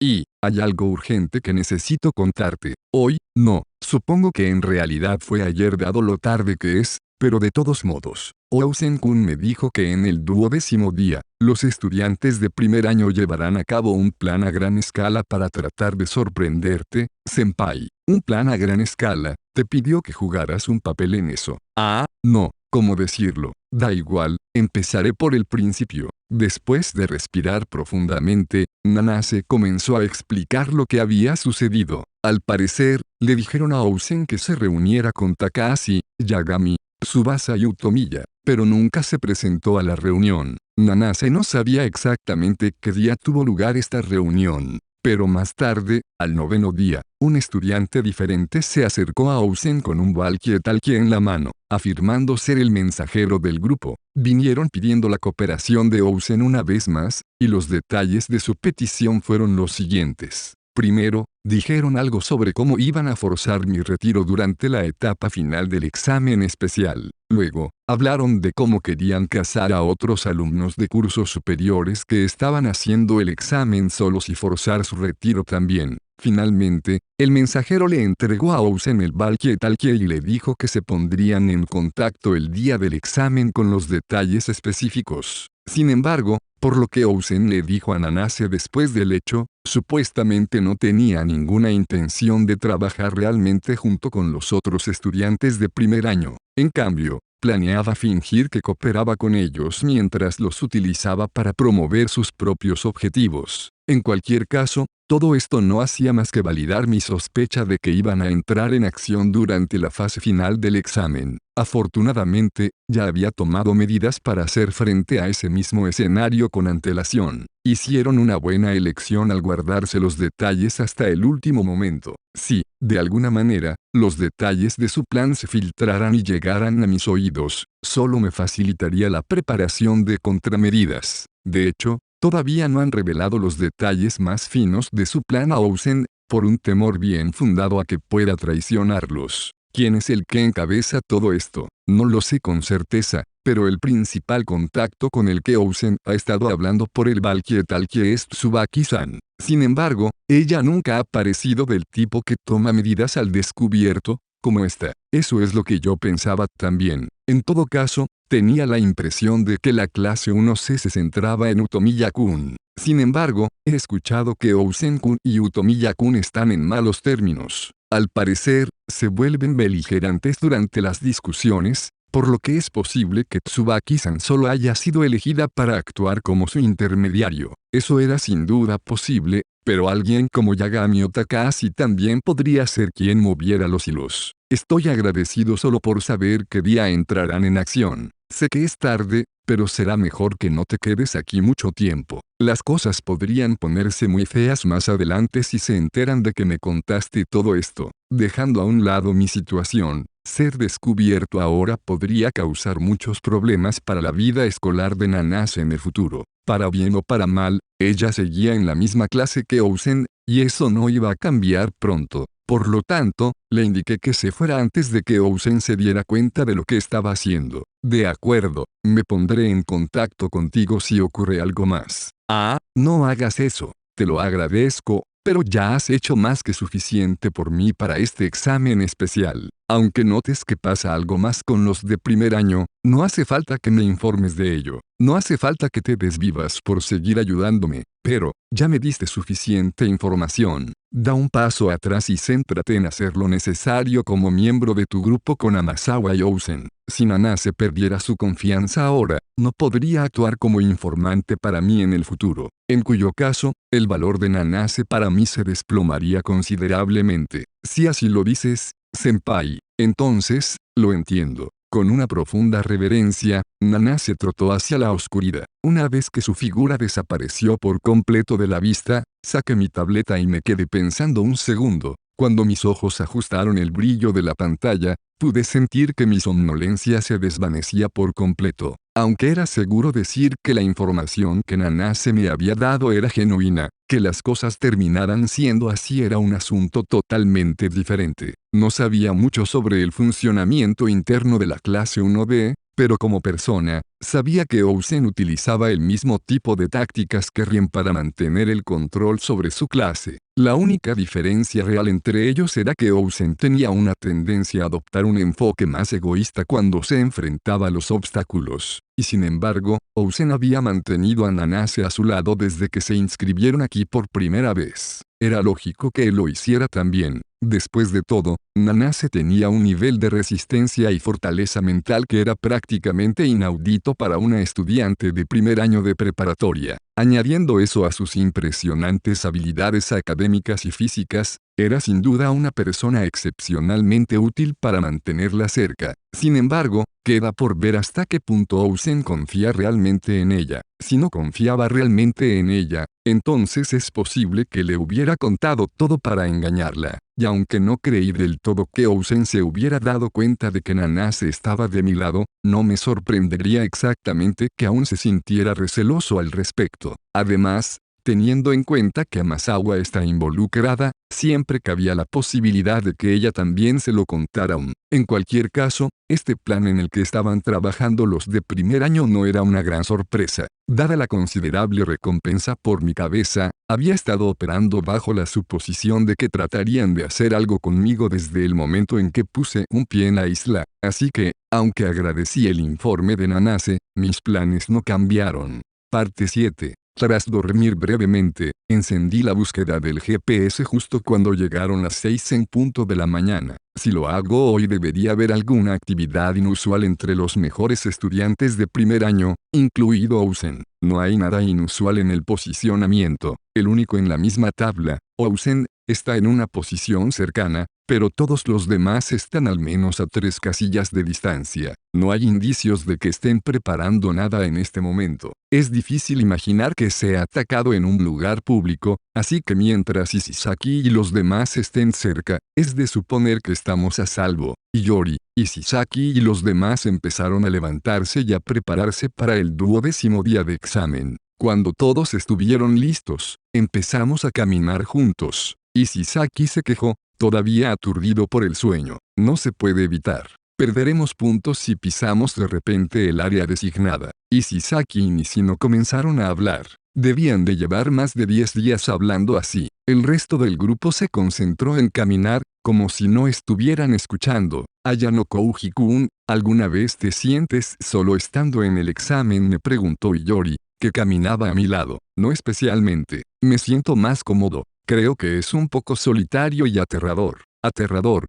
Y, hay algo urgente que necesito contarte. Hoy, no, supongo que en realidad fue ayer dado lo tarde que es, pero de todos modos, Ousen-kun me dijo que en el 12º día, los estudiantes de primer año llevarán a cabo un plan a gran escala para tratar de sorprenderte, senpai. Un plan a gran escala, te pidió que jugaras un papel en eso. Ah, no, ¿cómo decirlo? Da igual, empezaré por el principio. Después de respirar profundamente, Nanase comenzó a explicar lo que había sucedido. Al parecer, le dijeron a Ousen que se reuniera con Takahashi, Yagami, Tsubasa y Utomiya, pero nunca se presentó a la reunión. Nanase no sabía exactamente qué día tuvo lugar esta reunión. Pero más tarde, al 9º día, un estudiante diferente se acercó a Ousen con un walkie-talkie en la mano, afirmando ser el mensajero del grupo. Vinieron pidiendo la cooperación de Ousen una vez más, y los detalles de su petición fueron los siguientes. Primero, dijeron algo sobre cómo iban a forzar mi retiro durante la etapa final del examen especial. Luego, hablaron de cómo querían cazar a otros alumnos de cursos superiores que estaban haciendo el examen solos y forzar su retiro también. Finalmente, el mensajero le entregó a Ousen el walkie-talkie y le dijo que se pondrían en contacto el día del examen con los detalles específicos. Sin embargo, por lo que Ousen le dijo a Nanase después del hecho, supuestamente no tenía ninguna intención de trabajar realmente junto con los otros estudiantes de primer año. En cambio, planeaba fingir que cooperaba con ellos mientras los utilizaba para promover sus propios objetivos. En cualquier caso, todo esto no hacía más que validar mi sospecha de que iban a entrar en acción durante la fase final del examen. Afortunadamente, ya había tomado medidas para hacer frente a ese mismo escenario con antelación. Hicieron una buena elección al guardarse los detalles hasta el último momento. Si, de alguna manera, los detalles de su plan se filtraran y llegaran a mis oídos, solo me facilitaría la preparación de contramedidas. De hecho, todavía no han revelado los detalles más finos de su plan a Ousen, por un temor bien fundado a que pueda traicionarlos. ¿Quién es el que encabeza todo esto? No lo sé con certeza, pero el principal contacto con el que Ousen ha estado hablando por el walkie-talkie es Tsubaki-san. Sin embargo, ella nunca ha parecido del tipo que toma medidas al descubierto, como esta. Eso es lo que yo pensaba también. En todo caso, tenía la impresión de que la clase 1C se centraba en Utomiya-kun. Sin embargo, he escuchado que Ousen-kun y Utomiya-kun están en malos términos. Al parecer, se vuelven beligerantes durante las discusiones, por lo que es posible que Tsubaki-san solo haya sido elegida para actuar como su intermediario. Eso era sin duda posible, pero alguien como Yagami o Takahashi también podría ser quien moviera los hilos. Estoy agradecido solo por saber qué día entrarán en acción. Sé que es tarde, pero será mejor que no te quedes aquí mucho tiempo. Las cosas podrían ponerse muy feas más adelante si se enteran de que me contaste todo esto. Dejando a un lado mi situación, ser descubierto ahora podría causar muchos problemas para la vida escolar de Nanase en el futuro. Para bien o para mal, ella seguía en la misma clase que Ousen, y eso no iba a cambiar pronto. Por lo tanto, le indiqué que se fuera antes de que Ousen se diera cuenta de lo que estaba haciendo. De acuerdo, me pondré en contacto contigo si ocurre algo más. Ah, no hagas eso. Te lo agradezco, pero ya has hecho más que suficiente por mí para este examen especial. Aunque notes que pasa algo más con los de primer año, no hace falta que me informes de ello. No hace falta que te desvivas por seguir ayudándome, pero, ya me diste suficiente información. Da un paso atrás y céntrate en hacer lo necesario como miembro de tu grupo con Amasawa y Ousen. Si Nanase perdiera su confianza ahora, no podría actuar como informante para mí en el futuro, en cuyo caso, el valor de Nanase para mí se desplomaría considerablemente. Si así lo dices, senpai, entonces, lo entiendo. Con una profunda reverencia, Nanase trotó hacia la oscuridad. Una vez que su figura desapareció por completo de la vista, saqué mi tableta y me quedé pensando un segundo. Cuando mis ojos ajustaron el brillo de la pantalla, pude sentir que mi somnolencia se desvanecía por completo. Aunque era seguro decir que la información que Nanase me había dado era genuina, que las cosas terminaran siendo así era un asunto totalmente diferente. No sabía mucho sobre el funcionamiento interno de la clase 1B, pero como persona, sabía que Ousen utilizaba el mismo tipo de tácticas que Rien para mantener el control sobre su clase. La única diferencia real entre ellos era que Ousen tenía una tendencia a adoptar un enfoque más egoísta cuando se enfrentaba a los obstáculos. Y sin embargo, Ousen había mantenido a Nanase a su lado desde que se inscribieron aquí por primera vez. Era lógico que él lo hiciera también. Después de todo, Nanase tenía un nivel de resistencia y fortaleza mental que era prácticamente inaudito para una estudiante de primer año de preparatoria. Añadiendo eso a sus impresionantes habilidades académicas y físicas, era sin duda una persona excepcionalmente útil para mantenerla cerca. Sin embargo, queda por ver hasta qué punto Ousen confía realmente en ella. Si no confiaba realmente en ella, entonces es posible que le hubiera contado todo para engañarla. Y aunque no creí del todo que Ousen se hubiera dado cuenta de que Nanase estaba de mi lado, no me sorprendería exactamente que aún se sintiera receloso al respecto. Además, teniendo en cuenta que Amasawa está involucrada, siempre cabía la posibilidad de que ella también se lo contara aún. En cualquier caso, este plan en el que estaban trabajando los de primer año no era una gran sorpresa. Dada la considerable recompensa por mi cabeza, había estado operando bajo la suposición de que tratarían de hacer algo conmigo desde el momento en que puse un pie en la isla. Así que, aunque agradecí el informe de Nanase, mis planes no cambiaron. Parte 7. Tras dormir brevemente, encendí la búsqueda del GPS justo cuando llegaron las 6 en punto de la mañana. Si lo hago hoy debería haber alguna actividad inusual entre los mejores estudiantes de primer año, incluido Ousen. No hay nada inusual en el posicionamiento. El único en la misma tabla, Ousen, está en una posición cercana, pero todos los demás están al menos a 3 casillas de distancia. No hay indicios de que estén preparando nada en este momento. Es difícil imaginar que sea atacado en un lugar público, así que mientras Ishisaki y los demás estén cerca, es de suponer que estamos a salvo. Iyori, Ishisaki y los demás empezaron a levantarse y a prepararse para el 12º día de examen. Cuando todos estuvieron listos, empezamos a caminar juntos. Ishisaki se quejó, todavía aturdido por el sueño. No se puede evitar. Perderemos puntos si pisamos de repente el área designada. Ishisaki y Nishino comenzaron a hablar. Debían de llevar más de 10 días hablando así. El resto del grupo se concentró en caminar, como si no estuvieran escuchando. Ayano Kouji-kun, ¿alguna vez te sientes solo estando en el examen?, me preguntó Iyori, que caminaba a mi lado. No especialmente. Me siento más cómodo. Creo que es un poco solitario y aterrador. Aterrador,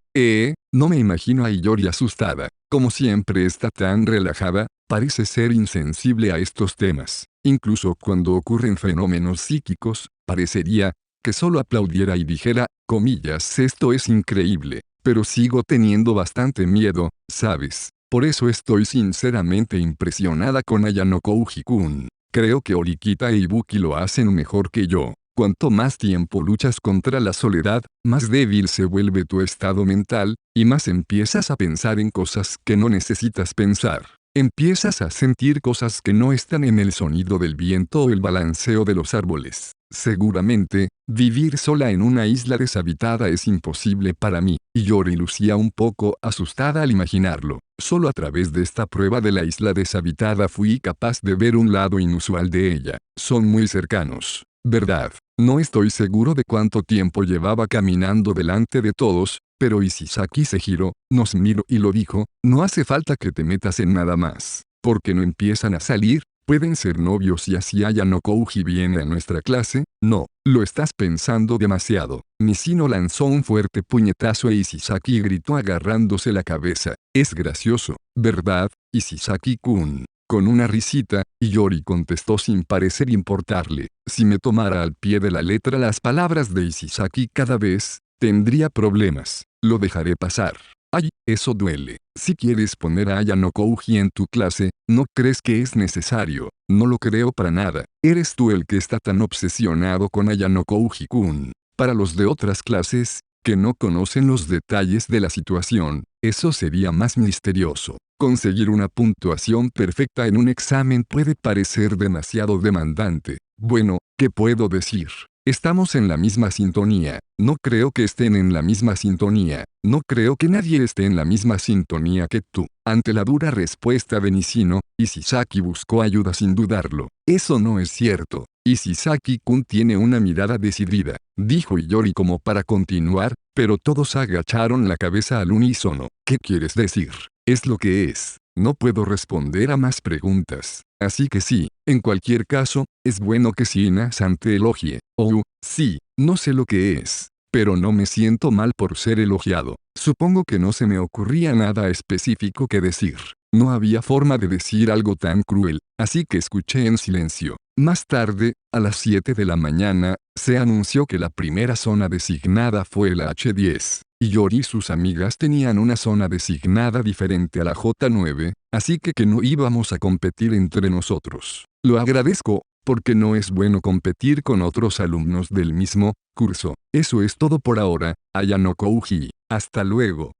no me imagino a Iyori asustada. Como siempre está tan relajada, parece ser insensible a estos temas. Incluso cuando ocurren fenómenos psíquicos, parecería que solo aplaudiera y dijera, comillas, esto es increíble. Pero sigo teniendo bastante miedo, ¿sabes? Por eso estoy sinceramente impresionada con Ayano Kouji-kun. Creo que Orikita e Ibuki lo hacen mejor que yo. Cuanto más tiempo luchas contra la soledad, más débil se vuelve tu estado mental, y más empiezas a pensar en cosas que no necesitas pensar. Empiezas a sentir cosas que no están en el sonido del viento o el balanceo de los árboles. Seguramente, vivir sola en una isla deshabitada es imposible para mí, y Yori lucía un poco asustada al imaginarlo. Solo a través de esta prueba de la isla deshabitada fui capaz de ver un lado inusual de ella. Son muy cercanos, ¿verdad? No estoy seguro de cuánto tiempo llevaba caminando delante de todos, pero Isizaki se giró, nos miró y lo dijo, no hace falta que te metas en nada más. ¿Por qué no empiezan a salir? Pueden ser novios y así Ayano Kouji viene a nuestra clase. No, lo estás pensando demasiado. Nishino lanzó un fuerte puñetazo e Isizaki gritó agarrándose la cabeza. Es gracioso, ¿verdad, Isizaki-kun? Con una risita, Yori contestó sin parecer importarle. Si me tomara al pie de la letra las palabras de Isizaki cada vez, tendría problemas. Lo dejaré pasar. Ay, eso duele. Si quieres poner a Ayano Kouji en tu clase, ¿no crees que es necesario? No lo creo para nada. Eres tú el que está tan obsesionado con Ayano Kouji-kun. Para los de otras clases, que no conocen los detalles de la situación, eso sería más misterioso. Conseguir una puntuación perfecta en un examen puede parecer demasiado demandante. Bueno, ¿qué puedo decir? Estamos en la misma sintonía. No creo que estén en la misma sintonía. No creo que nadie esté en la misma sintonía que tú. Ante la dura respuesta de Nishino, Isizaki buscó ayuda sin dudarlo. Eso no es cierto. Isizaki-kun tiene una mirada decidida, dijo Yori como para continuar, pero todos agacharon la cabeza al unísono. ¿Qué quieres decir? Es lo que es. No puedo responder a más preguntas. Así que sí, en cualquier caso, es bueno que Shina-san te elogie. Oh, sí, no sé lo que es, pero no me siento mal por ser elogiado. Supongo que no se me ocurría nada específico que decir. No había forma de decir algo tan cruel, así que escuché en silencio. Más tarde, a las 7 de la mañana, se anunció que la primera zona designada fue la H10. Y Yori y sus amigas tenían una zona designada diferente a la J9, así que no íbamos a competir entre nosotros. Lo agradezco, porque no es bueno competir con otros alumnos del mismo curso. Eso es todo por ahora, Ayano Kouji. Hasta luego.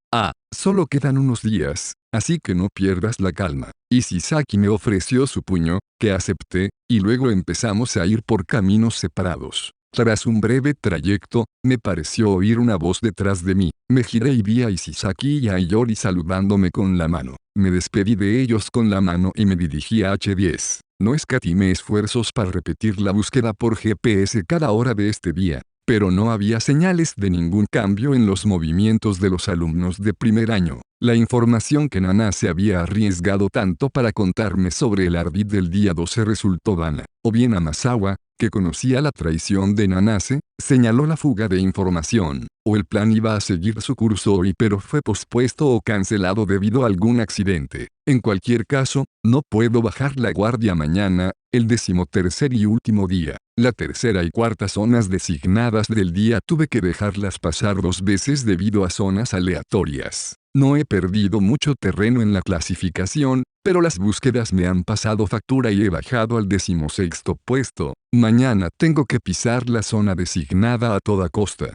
Solo quedan unos días, así que no pierdas la calma. Isizaki me ofreció su puño, que acepté, y luego empezamos a ir por caminos separados. Tras un breve trayecto, me pareció oír una voz detrás de mí. Me giré y vi a Isizaki y a Yori saludándome con la mano. Me despedí de ellos con la mano y me dirigí a H10. No escatimé esfuerzos para repetir la búsqueda por GPS cada hora de este día, pero no había señales de ningún cambio en los movimientos de los alumnos de primer año. La información que Nana se había arriesgado tanto para contarme sobre el ardid del día 12 resultó vana. O bien Amasawa, que conocía la traición de Nanase, señaló la fuga de información, o el plan iba a seguir su curso hoy pero fue pospuesto o cancelado debido a algún accidente. En cualquier caso, no puedo bajar la guardia mañana, el 13º y último día. La tercera y cuarta zonas designadas del día tuve que dejarlas pasar 2 veces debido a zonas aleatorias. No he perdido mucho terreno en la clasificación, pero las búsquedas me han pasado factura y he bajado al 16º puesto. Mañana tengo que pisar la zona designada a toda costa.